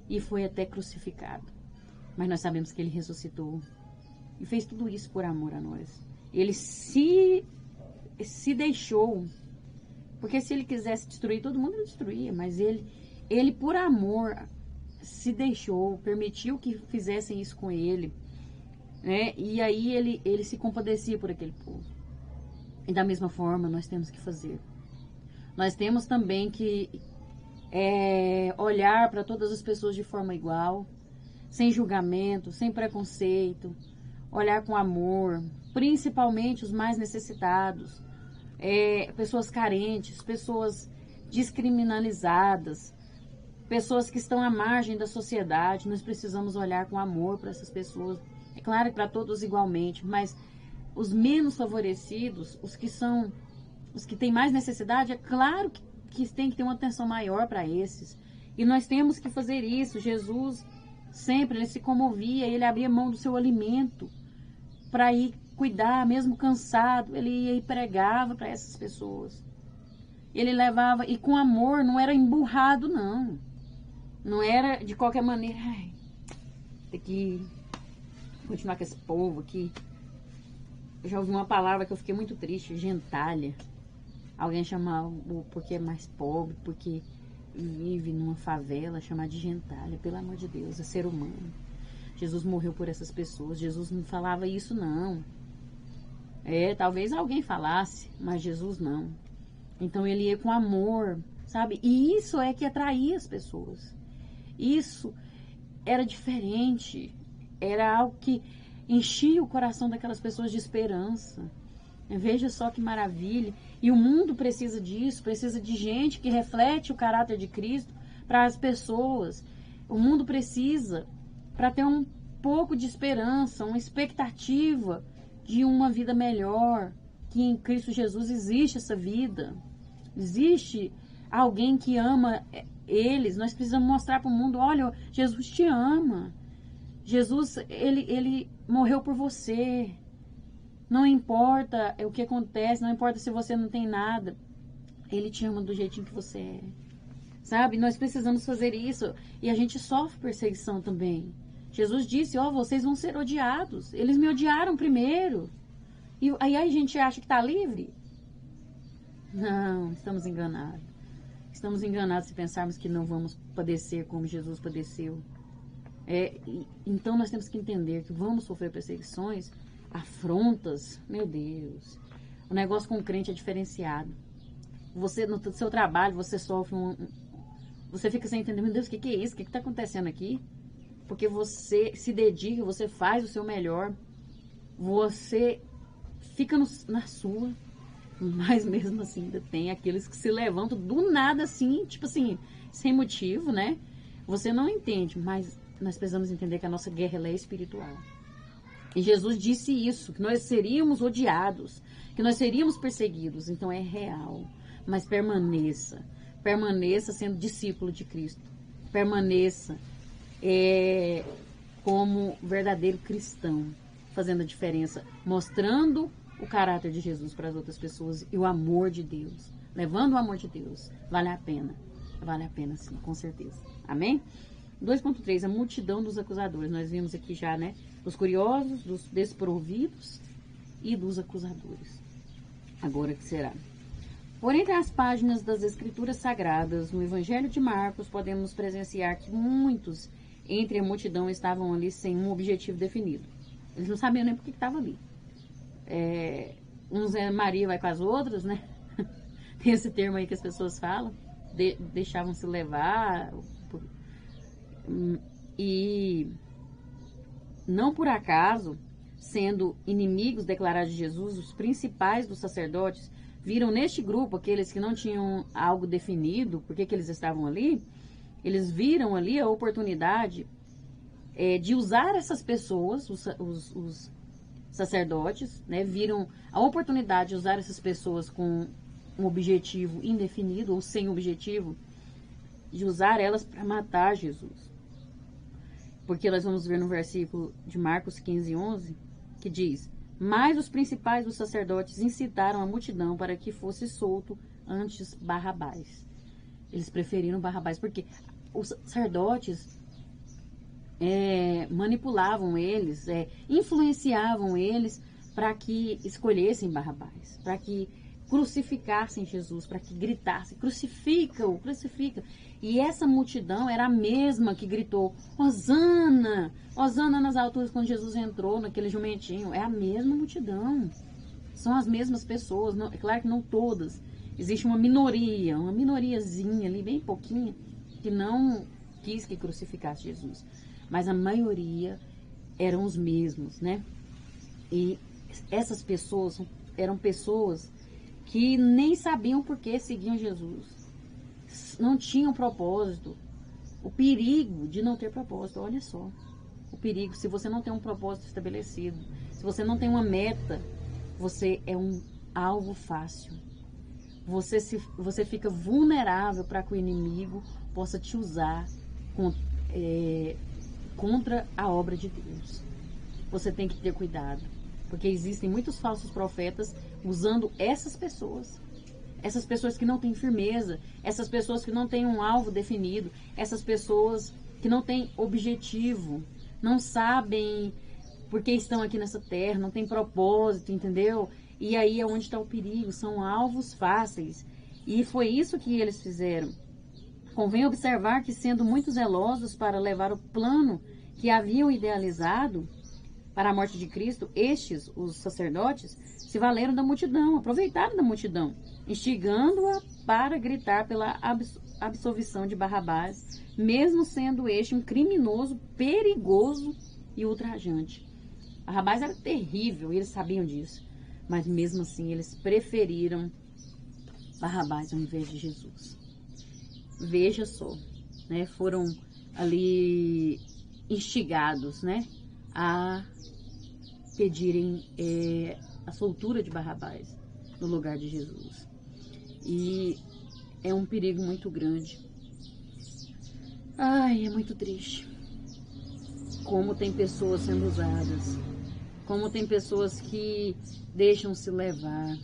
e foi até crucificado. Mas nós sabemos que ele ressuscitou e fez tudo isso por amor a nós. Ele se deixou, porque se ele quisesse destruir todo mundo, ele destruía, mas ele por amor se deixou, permitiu que fizessem isso com ele, né? E aí ele se compadecia por aquele povo. E da mesma forma nós temos que fazer. Nós temos também que olhar para todas as pessoas de forma igual, sem julgamento, sem preconceito, olhar com amor, principalmente os mais necessitados, pessoas carentes, pessoas descriminalizadas, pessoas que estão à margem da sociedade. Nós precisamos olhar com amor para essas pessoas. É claro que para todos igualmente, mas os menos favorecidos, os que têm mais necessidade, é claro que tem que ter uma atenção maior para esses. E nós temos que fazer isso. Jesus sempre, ele se comovia, ele abria mão do seu alimento para ir cuidar, mesmo cansado, ele ia e pregava para essas pessoas. Ele levava, e com amor, não era emburrado, não. Não era de qualquer maneira, tem que continuar com esse povo aqui. Eu já ouvi uma palavra que eu fiquei muito triste, gentalha. Alguém chamar porque é mais pobre, porque vive numa favela, chamar de gentalha. Pelo amor de Deus, é ser humano. Jesus morreu por essas pessoas. Jesus não falava isso, não. Talvez alguém falasse, mas Jesus não. Então ele ia com amor, sabe? E isso é que atraía as pessoas. Isso era diferente. Era algo que enchia o coração daquelas pessoas de esperança. Veja só que maravilha. E o mundo precisa disso, precisa de gente que reflete o caráter de Cristo para as pessoas. O mundo precisa para ter um pouco de esperança, uma expectativa de uma vida melhor, que em Cristo Jesus existe essa vida. Existe alguém que ama eles. Nós precisamos mostrar para o mundo, olha, Jesus te ama. Jesus, ele morreu por você. Não importa o que acontece, não importa se você não tem nada. Ele te ama do jeitinho que você é. Sabe? Nós precisamos fazer isso. E a gente sofre perseguição também. Jesus disse, vocês vão ser odiados. Eles me odiaram primeiro. E aí a gente acha que está livre? Não, estamos enganados. Estamos enganados se pensarmos que não vamos padecer como Jesus padeceu. Então nós temos que entender que vamos sofrer perseguições, afrontas. Meu Deus. O negócio com o crente é diferenciado. Você, no seu trabalho, você sofre você fica sem entender, meu Deus, o que é isso? O que está acontecendo aqui? Porque você se dedica, você faz o seu melhor, você fica na sua, mas mesmo assim ainda tem aqueles que se levantam do nada assim, tipo assim, sem motivo, né? Você não entende, mas nós precisamos entender que a nossa guerra ela é espiritual. E Jesus disse isso, que nós seríamos odiados, que nós seríamos perseguidos, então é real. Mas permaneça sendo discípulo de Cristo, permaneça como verdadeiro cristão, fazendo a diferença, mostrando o caráter de Jesus para as outras pessoas e o amor de Deus, levando o amor de Deus. Vale a pena sim, com certeza. Amém? 2.3, a multidão dos acusadores. Nós vimos aqui já, né? Dos curiosos, dos desprovidos e dos acusadores. Agora que será? Por entre as páginas das Escrituras Sagradas, no Evangelho de Marcos, podemos presenciar que muitos entre a multidão estavam ali sem um objetivo definido. Eles não sabiam nem por que estavam ali. Maria vai com as outras, né? Tem esse termo aí que as pessoas falam. Deixavam-se levar. E não por acaso, sendo inimigos declarados de Jesus, os principais dos sacerdotes viram neste grupo aqueles que não tinham algo definido, por que eles estavam ali. Eles viram ali a oportunidade de usar essas pessoas, os sacerdotes, né, viram a oportunidade de usar essas pessoas com um objetivo indefinido ou sem objetivo, de usar elas para matar Jesus. Porque nós vamos ver no versículo de Marcos 15:11, que diz: mas os principais dos sacerdotes incitaram a multidão para que fosse solto antes Barrabás. Eles preferiram Barrabás, porque os sacerdotes manipulavam eles, influenciavam eles para que escolhessem Barrabás, para que crucificassem Jesus, para que gritassem, crucifica-o, crucifica. E essa multidão era a mesma que gritou, Hosana, Hosana nas alturas, quando Jesus entrou naquele jumentinho. É a mesma multidão, são as mesmas pessoas. Não, é claro que não todas, existe uma minoriazinha ali, bem pouquinha, que não quis que crucificasse Jesus, mas a maioria eram os mesmos, né? E essas pessoas eram pessoas que nem sabiam por que seguiam Jesus, não tinham propósito. O perigo de não ter propósito, olha só, o perigo, se você não tem um propósito estabelecido, se você não tem uma meta, você é um alvo fácil. Você fica vulnerável para que o inimigo possa te usar contra a obra de Deus. Você tem que ter cuidado, porque existem muitos falsos profetas usando essas pessoas que não têm firmeza, essas pessoas que não têm um alvo definido, essas pessoas que não têm objetivo, não sabem por que estão aqui nessa terra, não têm propósito, entendeu? E aí é onde está o perigo, são alvos fáceis. E foi isso que eles fizeram. Convém observar que, sendo muito zelosos para levar o plano que haviam idealizado para a morte de Cristo, estes, os sacerdotes, se valeram da multidão, aproveitaram da multidão, instigando-a para gritar pela absolvição de Barrabás, mesmo sendo este um criminoso, perigoso e ultrajante. Barrabás era terrível, eles sabiam disso, mas mesmo assim eles preferiram Barrabás ao invés de Jesus. Veja só, né? Foram ali instigados, né, a pedirem a soltura de Barrabás no lugar de Jesus. E é um perigo muito grande. Ai, é muito triste. Como tem pessoas sendo usadas, como tem pessoas que deixam-se levar.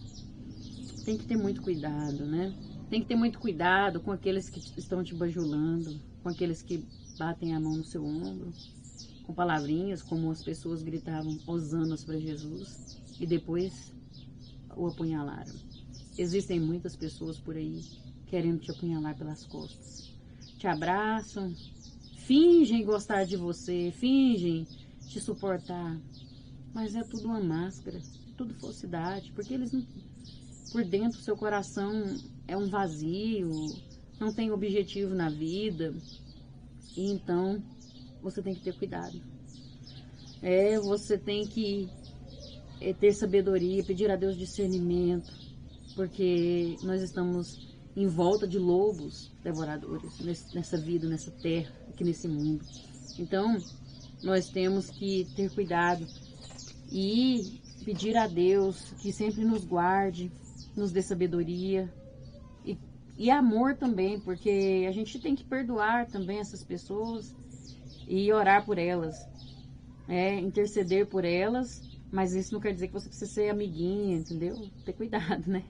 Tem que ter muito cuidado, né? Tem que ter muito cuidado com aqueles que estão te bajulando, com aqueles que batem a mão no seu ombro, com palavrinhas como as pessoas gritavam hosanas para Jesus e depois o apunhalaram. Existem muitas pessoas por aí querendo te apunhalar pelas costas. Te abraçam, fingem gostar de você, fingem te suportar, mas é tudo uma máscara, é tudo falsidade, porque eles não... Por dentro, seu coração é um vazio, não tem objetivo na vida. E então, você tem que ter cuidado. Você tem que ter sabedoria, pedir a Deus discernimento, porque nós estamos em volta de lobos devoradores nessa vida, nessa terra, aqui nesse mundo. Então, nós temos que ter cuidado e pedir a Deus que sempre nos guarde, nos dê sabedoria e amor também, porque a gente tem que perdoar também essas pessoas e orar por elas, interceder por elas, mas isso não quer dizer que você precisa ser amiguinha, entendeu? Ter cuidado, né?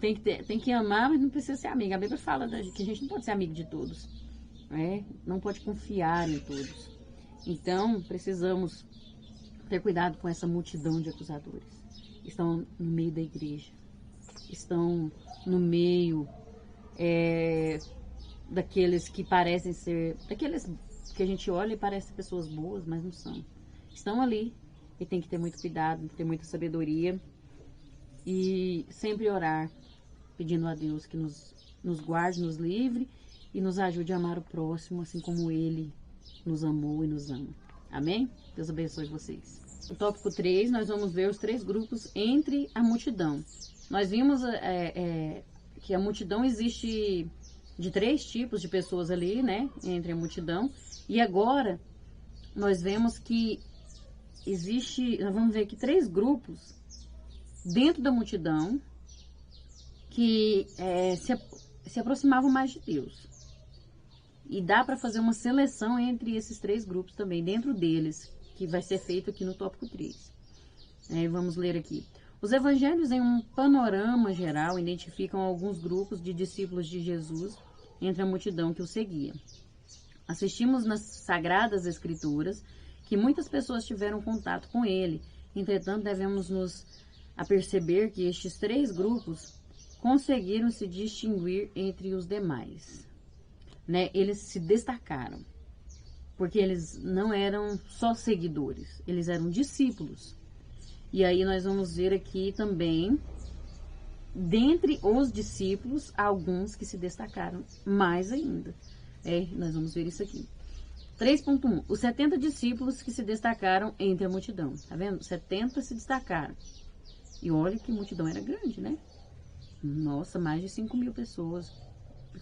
Tem que amar, mas não precisa ser amiga. A Bíblia fala que a gente não pode ser amigo de todos, não pode confiar em todos. Então, precisamos ter cuidado com essa multidão de acusadores. Estão no meio da igreja, estão no meio daqueles que parecem ser, daqueles que a gente olha e parecem pessoas boas, mas não são. Estão ali e tem que ter muito cuidado, tem que ter muita sabedoria e sempre orar, pedindo a Deus que nos guarde, nos livre e nos ajude a amar o próximo, assim como Ele nos amou e nos ama. Amém? Deus abençoe vocês. No tópico 3, nós vamos ver os 3 grupos entre a multidão. Nós vimos que a multidão existe de 3 tipos de pessoas ali, né? Entre a multidão. E agora, nós vemos que nós vamos ver aqui 3 grupos dentro da multidão que se aproximavam mais de Deus. E dá para fazer uma seleção entre esses 3 grupos também, dentro deles, que vai ser feito aqui no tópico 3. Vamos ler aqui. Os evangelhos, em um panorama geral, identificam alguns grupos de discípulos de Jesus entre a multidão que o seguia. Assistimos nas Sagradas Escrituras que muitas pessoas tiveram contato com ele. Entretanto, devemos nos a perceber que estes 3 grupos conseguiram se distinguir entre os demais, né? Eles se destacaram, porque eles não eram só seguidores, eles eram discípulos. E aí nós vamos ver aqui também, dentre os discípulos, alguns que se destacaram mais ainda. Nós vamos ver isso aqui. 3.1. Os 70 discípulos que se destacaram entre a multidão. Tá vendo? 70 se destacaram. E olha que a multidão era grande, né? Nossa, mais de 5.000 pessoas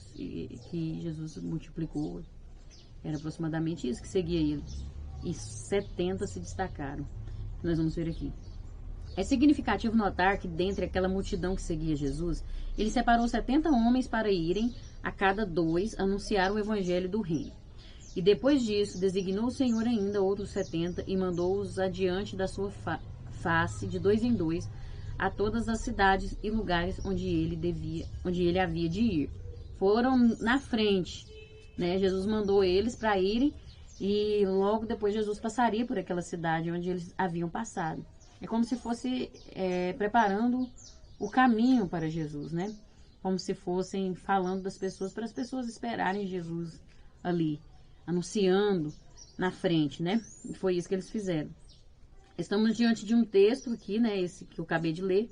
que Jesus multiplicou. Era aproximadamente isso que seguia ele. E 70 se destacaram. Nós vamos ver aqui. É significativo notar que dentre aquela multidão que seguia Jesus, ele separou 70 homens para irem, a cada 2, anunciar o evangelho do reino. E depois disso, designou o Senhor ainda outros 70 e mandou-os adiante da sua face, de 2 em 2, a todas as cidades e lugares onde ele havia de ir. Foram na frente, né? Jesus mandou eles para irem e logo depois Jesus passaria por aquela cidade onde eles haviam passado. É como se fosse preparando o caminho para Jesus, né? Como se fossem falando das pessoas, para as pessoas esperarem Jesus ali, anunciando na frente, né? E foi isso que eles fizeram. Estamos diante de um texto aqui, né? Esse que eu acabei de ler,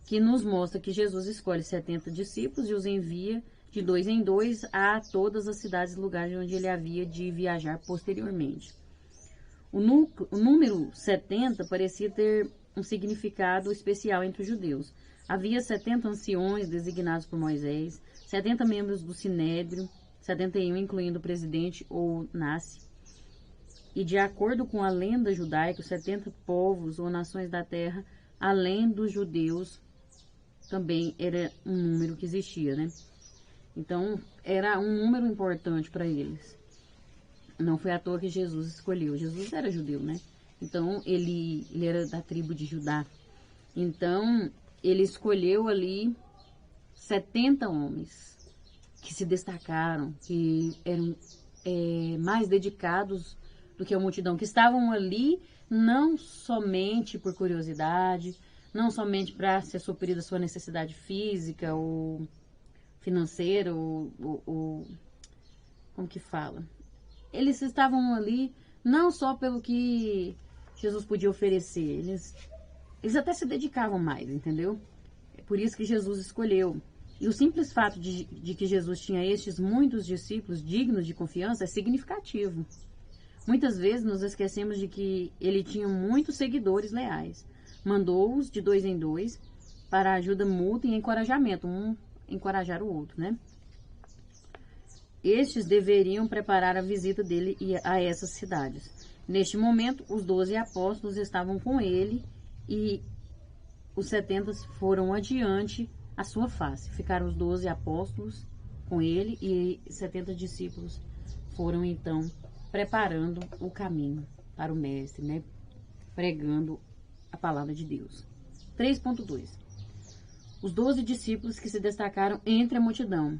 que nos mostra que Jesus escolhe 70 discípulos e os envia de 2 em 2 a todas as cidades e lugares onde ele havia de viajar posteriormente. O número 70 parecia ter um significado especial entre os judeus. Havia 70 anciões designados por Moisés, 70 membros do Sinédrio, 71 incluindo o presidente ou Nasce. E de acordo com a lenda judaica, os 70 povos ou nações da terra, além dos judeus, também era um número que existia, né? Então, era um número importante para eles. Não foi à toa que Jesus escolheu. Jesus era judeu, né? Então, ele era da tribo de Judá. Então, ele escolheu ali 70 homens que se destacaram, que eram mais dedicados do que a multidão, que estavam ali não somente por curiosidade, não somente para ser suprida a sua necessidade física ou financeira, ou como que fala? Eles estavam ali não só pelo que Jesus podia oferecer, eles até se dedicavam mais, entendeu? É por isso que Jesus escolheu. E o simples fato de que Jesus tinha estes muitos discípulos dignos de confiança é significativo. Muitas vezes nos esquecemos de que ele tinha muitos seguidores leais. Mandou-os de 2 em 2 para ajuda mútua e encorajamento, um encorajar o outro, né? Estes deveriam preparar a visita dele a essas cidades. Neste momento, os 12 apóstolos estavam com ele e os 70 foram adiante à sua face. Ficaram os 12 apóstolos com ele e 70 discípulos foram então preparando o caminho para o mestre, né? Pregando a palavra de Deus. 3.2. Os 12 discípulos que se destacaram entre a multidão.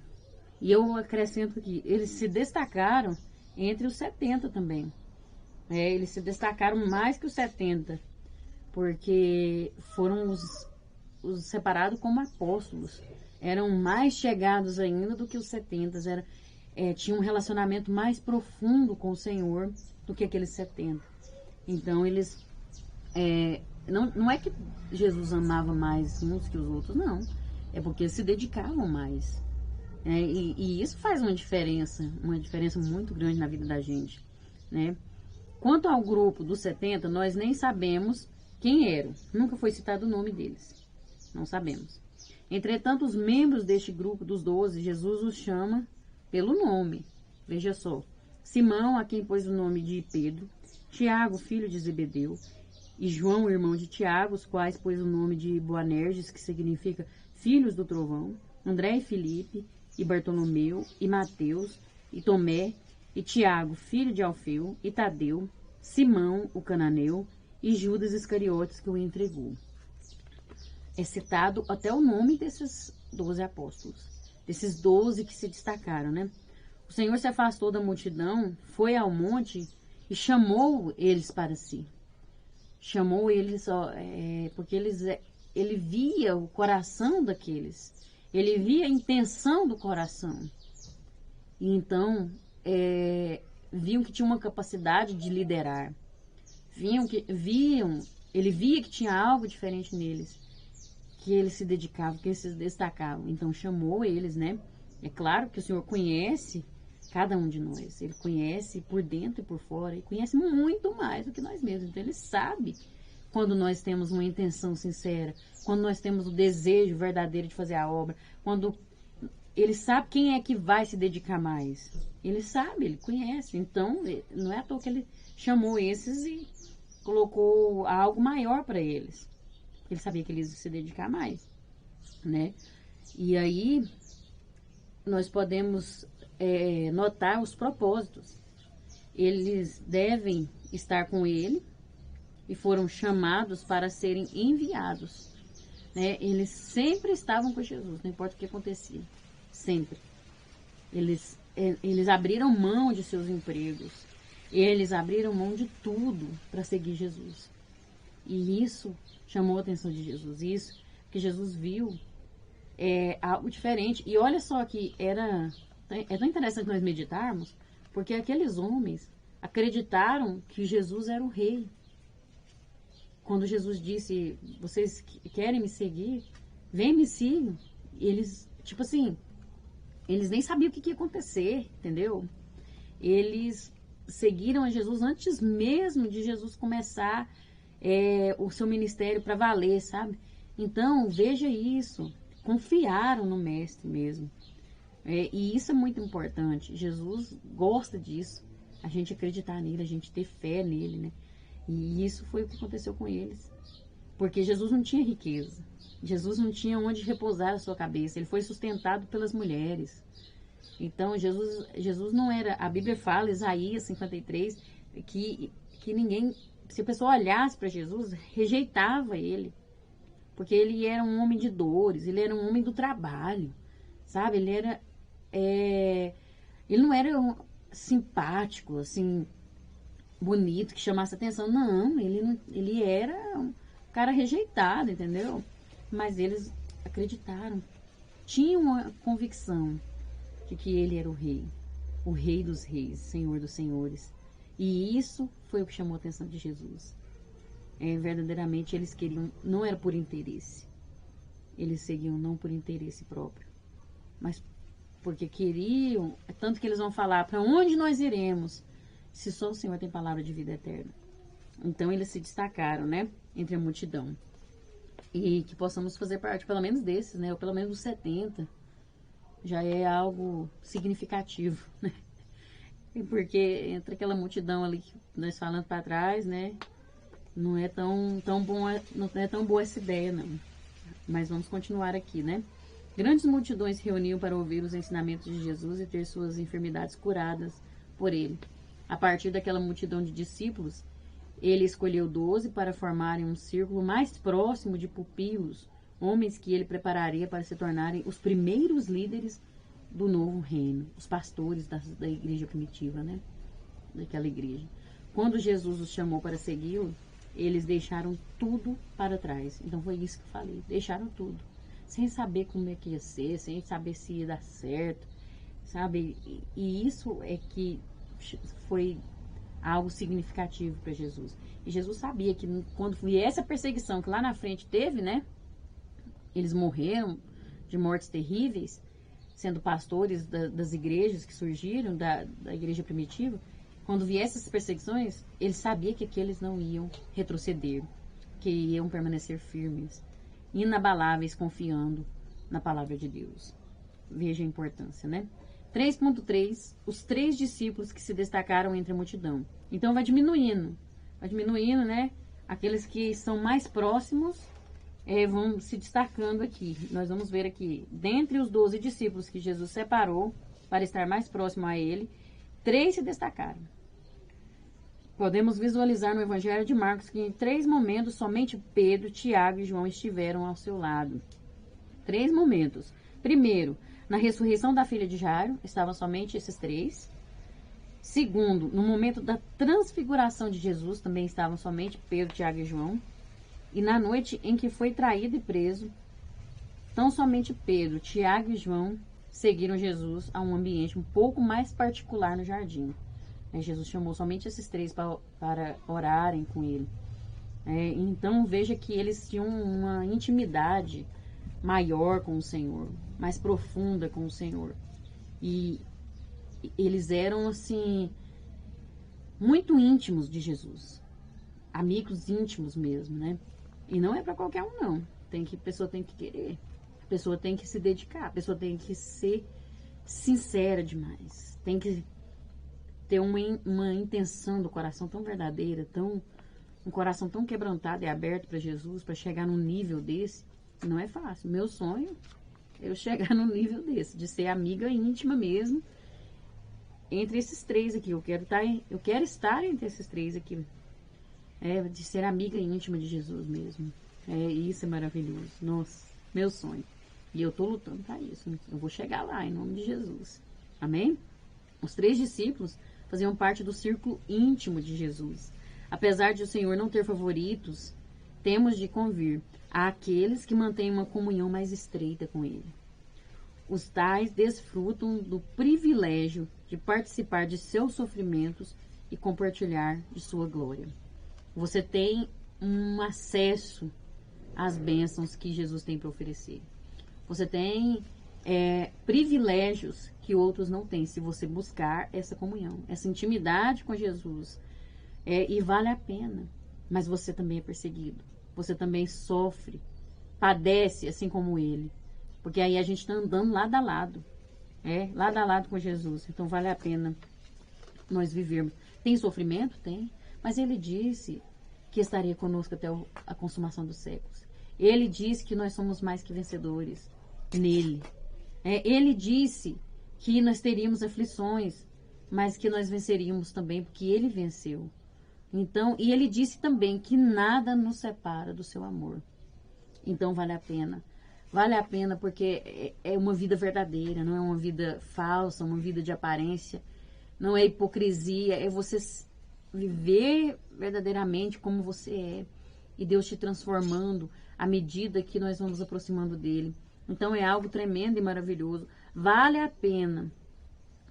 E eu acrescento aqui, eles se destacaram entre os 70 também. Eles se destacaram mais que os 70, porque foram os separados como apóstolos. Eram mais chegados ainda do que os 70, tinham um relacionamento mais profundo com o Senhor do que aqueles 70. Então, eles... não é que Jesus amava mais uns que os outros, não. É porque eles se dedicavam mais. E isso faz uma diferença muito grande na vida da gente, né? Quanto ao grupo dos 70, nós nem sabemos quem eram. Nunca foi citado o nome deles. Não sabemos. Entretanto, os membros deste grupo dos 12, Jesus os chama pelo nome. Veja só. Simão, a quem pôs o nome de Pedro. Tiago, filho de Zebedeu. E João, irmão de Tiago, os quais pôs o nome de Boanerges, que significa filhos do trovão. André e Filipe, e Bartolomeu, e Mateus, e Tomé, e Tiago, filho de Alfeu, e Tadeu, Simão, o cananeu, e Judas Iscariotes, que o entregou. É citado até o nome desses 12 apóstolos, desses 12 que se destacaram, né? O Senhor se afastou da multidão, foi ao monte e chamou eles para si. Chamou eles, porque eles ele via o coração daqueles, ele via a intenção do coração. E então, viam que tinha uma capacidade de liderar. Ele via que tinha algo diferente neles, que eles se dedicavam, que eles se destacavam. Então chamou eles, né? É claro que o Senhor conhece cada um de nós. Ele conhece por dentro e por fora. E conhece muito mais do que nós mesmos. Então ele sabe quando nós temos uma intenção sincera, quando nós temos o desejo verdadeiro de fazer a obra, quando ele sabe quem é que vai se dedicar mais. Ele sabe, ele conhece. Então, não é à toa que ele chamou esses e colocou algo maior para eles. Ele sabia que eles iam se dedicar mais, né? E aí, nós podemos notar os propósitos. Eles devem estar com ele e foram chamados para serem enviados, né? Eles sempre estavam com Jesus, não importa o que acontecia. Sempre. Eles abriram mão de seus empregos. Eles abriram mão de tudo para seguir Jesus. E isso chamou a atenção de Jesus. Isso que Jesus viu algo diferente. E olha só que é tão interessante nós meditarmos, porque aqueles homens acreditaram que Jesus era o rei. Quando Jesus disse, vocês querem me seguir? Vem, me sigam. Eles, tipo assim, eles nem sabiam o que ia acontecer, entendeu? Eles seguiram a Jesus antes mesmo de Jesus começar o seu ministério para valer, sabe? Então, veja isso. Confiaram no mestre mesmo. E isso é muito importante. Jesus gosta disso. A gente acreditar nele, a gente ter fé nele, né? E isso foi o que aconteceu com eles. Porque Jesus não tinha riqueza. Jesus não tinha onde repousar a sua cabeça. Ele foi sustentado pelas mulheres. Então, Jesus não era... A Bíblia fala, Isaías 53, que ninguém... Se a pessoa olhasse para Jesus, rejeitava ele. Porque ele era um homem de dores, ele era um homem do trabalho, sabe? Ele era... ele não era simpático, assim, bonito, que chamasse atenção. Não, ele era um cara rejeitado, entendeu? Mas eles acreditaram. Tinham uma convicção de que ele era o rei dos reis, senhor dos senhores. E isso foi o que chamou a atenção de Jesus. Verdadeiramente eles queriam, não era por interesse. Eles seguiam não por interesse próprio, mas porque queriam, tanto que eles vão falar, para onde nós iremos, se só o Senhor tem palavra de vida eterna. Então eles se destacaram, né, entre a multidão. E que possamos fazer parte, pelo menos desses, né, ou pelo menos dos 70, já é algo significativo, né? Porque entre aquela multidão ali que nós falamos para trás, né, não é tão boa essa ideia, não. Mas vamos continuar aqui, né? Grandes multidões se reuniam para ouvir os ensinamentos de Jesus e ter suas enfermidades curadas por ele. A partir daquela multidão de discípulos, ele escolheu 12 para formarem um círculo mais próximo de pupilos, homens que ele prepararia para se tornarem os primeiros líderes do novo reino, os pastores da igreja primitiva, né? Daquela igreja. Quando Jesus os chamou para segui-lo, eles deixaram tudo para trás. Então foi isso que eu falei, deixaram tudo. Sem saber como é que ia ser, sem saber se ia dar certo, sabe? E isso é que foi algo significativo para Jesus. E Jesus sabia que quando viesse a perseguição que lá na frente teve, né? Eles morreram de mortes terríveis, sendo pastores das igrejas que surgiram, da igreja primitiva. Quando viessem essas perseguições, ele sabia que aqueles não iam retroceder, que iam permanecer firmes, inabaláveis, confiando na palavra de Deus. Veja a importância, né? 3.3, os 3 discípulos que se destacaram entre a multidão. Então vai diminuindo, né? Aqueles que são mais próximos vão se destacando aqui. Nós vamos ver aqui, dentre os 12 discípulos que Jesus separou para estar mais próximo a ele, 3 se destacaram. Podemos visualizar no Evangelho de Marcos que em 3 momentos somente Pedro, Tiago e João estiveram ao seu lado. 3 momentos. Primeiro, na ressurreição da filha de Jairo, estavam somente esses 3. Segundo, no momento da transfiguração de Jesus, também estavam somente Pedro, Tiago e João. E na noite em que foi traído e preso, tão somente Pedro, Tiago e João seguiram Jesus a um ambiente um pouco mais particular no jardim. Jesus chamou somente esses três para orarem com ele. Então veja que eles tinham uma intimidade maior com o Senhor, mais profunda com o Senhor. E eles eram assim muito íntimos de Jesus, amigos íntimos mesmo, né? E não é para qualquer um não. A pessoa tem que querer, a pessoa tem que se dedicar, a pessoa tem que ser sincera demais, tem que ter uma intenção do coração tão verdadeira, um coração tão quebrantado e aberto para Jesus, para chegar num nível desse. Não é fácil. Meu sonho é eu chegar num nível desse, de ser amiga íntima mesmo entre esses três aqui. Eu quero estar entre esses três aqui. De ser amiga íntima de Jesus mesmo. Isso é maravilhoso. Nossa, meu sonho. E eu tô lutando para isso. Eu vou chegar lá em nome de Jesus. Amém? Os três discípulos faziam parte do círculo íntimo de Jesus. Apesar de o Senhor não ter favoritos, temos de convir àqueles que mantêm uma comunhão mais estreita com Ele. Os tais desfrutam do privilégio de participar de seus sofrimentos e compartilhar de sua glória. Você tem um acesso às bênçãos que Jesus tem para oferecer. Você tem privilégios que outros não têm, se você buscar essa comunhão, essa intimidade com Jesus. E vale a pena. Mas você também é perseguido. Você também sofre, padece, assim como ele. Porque aí a gente está andando lado a lado. Lado a lado com Jesus. Então vale a pena nós vivermos. Tem sofrimento? Tem. Mas ele disse que estaria conosco até a consumação dos séculos. Ele disse que nós somos mais que vencedores nele. Ele disse que nós teríamos aflições, mas que nós venceríamos também, porque ele venceu. Então, e ele disse também que nada nos separa do seu amor. Então vale a pena. Vale a pena porque é uma vida verdadeira, não é uma vida falsa, uma vida de aparência. Não é hipocrisia, é você viver verdadeiramente como você é. E Deus te transformando à medida que nós vamos aproximando dele. Então é algo tremendo e maravilhoso. Vale a pena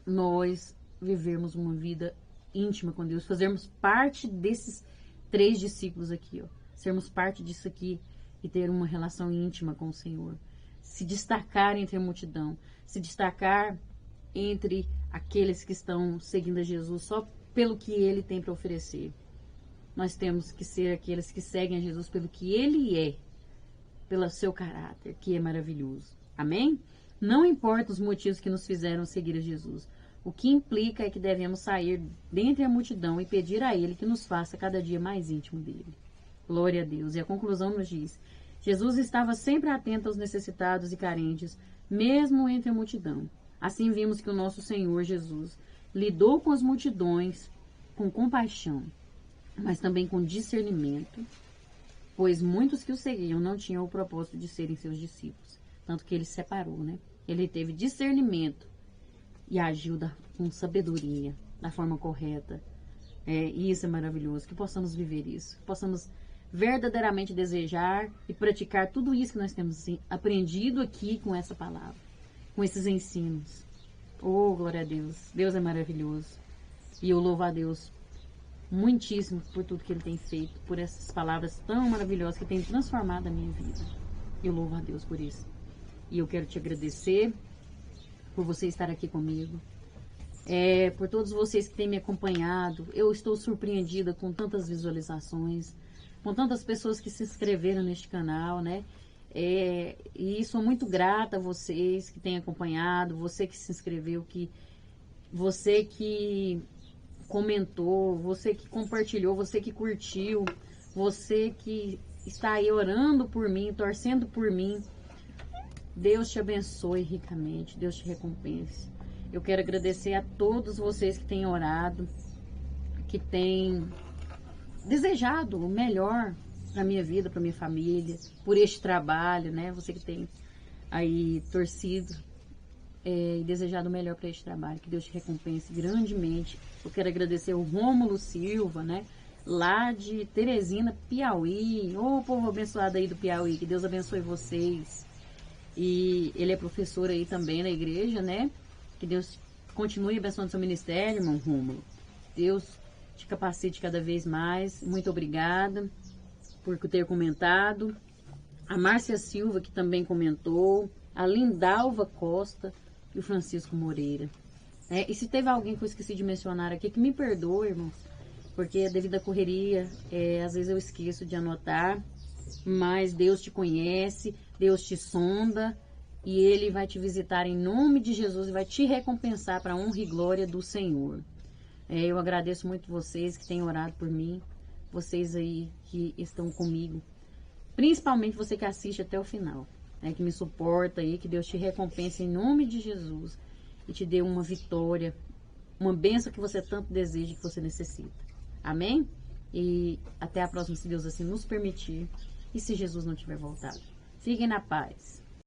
nós vivermos uma vida íntima com Deus, fazermos parte desses três discípulos aqui, sermos parte disso aqui e ter uma relação íntima com o Senhor, se destacar entre a multidão, se destacar entre aqueles que estão seguindo a Jesus só pelo que ele tem para oferecer. Nós temos que ser aqueles que seguem a Jesus pelo que ele é, pelo seu caráter, que é maravilhoso. Amém? Não importa os motivos que nos fizeram seguir a Jesus. O que implica é que devemos sair dentre a multidão e pedir a Ele que nos faça cada dia mais íntimo dele. Glória a Deus. E a conclusão nos diz: Jesus estava sempre atento aos necessitados e carentes, mesmo entre a multidão. Assim vimos que o nosso Senhor Jesus lidou com as multidões com compaixão, mas também com discernimento, pois muitos que o seguiam não tinham o propósito de serem seus discípulos. Tanto que ele separou, né? Ele teve discernimento e agiu com sabedoria, da forma correta. E isso é maravilhoso, que possamos viver isso, que possamos verdadeiramente desejar e praticar tudo isso que nós temos aprendido aqui com essa palavra, com esses ensinos. Oh, glória a Deus, Deus é maravilhoso. E eu louvo a Deus muitíssimo por tudo que Ele tem feito, por essas palavras tão maravilhosas que têm transformado a minha vida. Eu louvo a Deus por isso. E eu quero te agradecer por você estar aqui comigo, por todos vocês que têm me acompanhado. Eu estou surpreendida com tantas visualizações, com tantas pessoas que se inscreveram neste canal, né? E sou muito grata a vocês que têm acompanhado, você que se inscreveu, você que comentou, você que compartilhou, você que curtiu, você que está aí orando por mim, torcendo por mim. Deus te abençoe ricamente, Deus te recompense. Eu quero agradecer a todos vocês que têm orado, que têm desejado o melhor para minha vida, para minha família, por este trabalho, né? Você que tem aí torcido e desejado o melhor para este trabalho, que Deus te recompense grandemente. Eu quero agradecer o Rômulo Silva, né? lá de Teresina, Piauí. Ô, povo abençoado aí do Piauí, que Deus abençoe vocês. E ele é professor aí também na igreja, né? Que Deus continue abençoando seu ministério, irmão Rômulo. Deus te capacite cada vez mais. Muito obrigada por ter comentado. A Márcia Silva, que também comentou. A Lindalva Costa e o Francisco Moreira. E se teve alguém que eu esqueci de mencionar aqui, que me perdoe, irmãos, porque devido à correria, às vezes eu esqueço de anotar, mas Deus te conhece, Deus te sonda, e Ele vai te visitar em nome de Jesus e vai te recompensar para a honra e glória do Senhor. Eu agradeço muito vocês que têm orado por mim, vocês aí que estão comigo, principalmente você que assiste até o final, que me suporta aí, que Deus te recompense em nome de Jesus e te dê uma vitória, uma bênção que você tanto deseja, que você necessita. Amém? E até a próxima, se Deus assim nos permitir e se Jesus não tiver voltado. Fiquem na paz.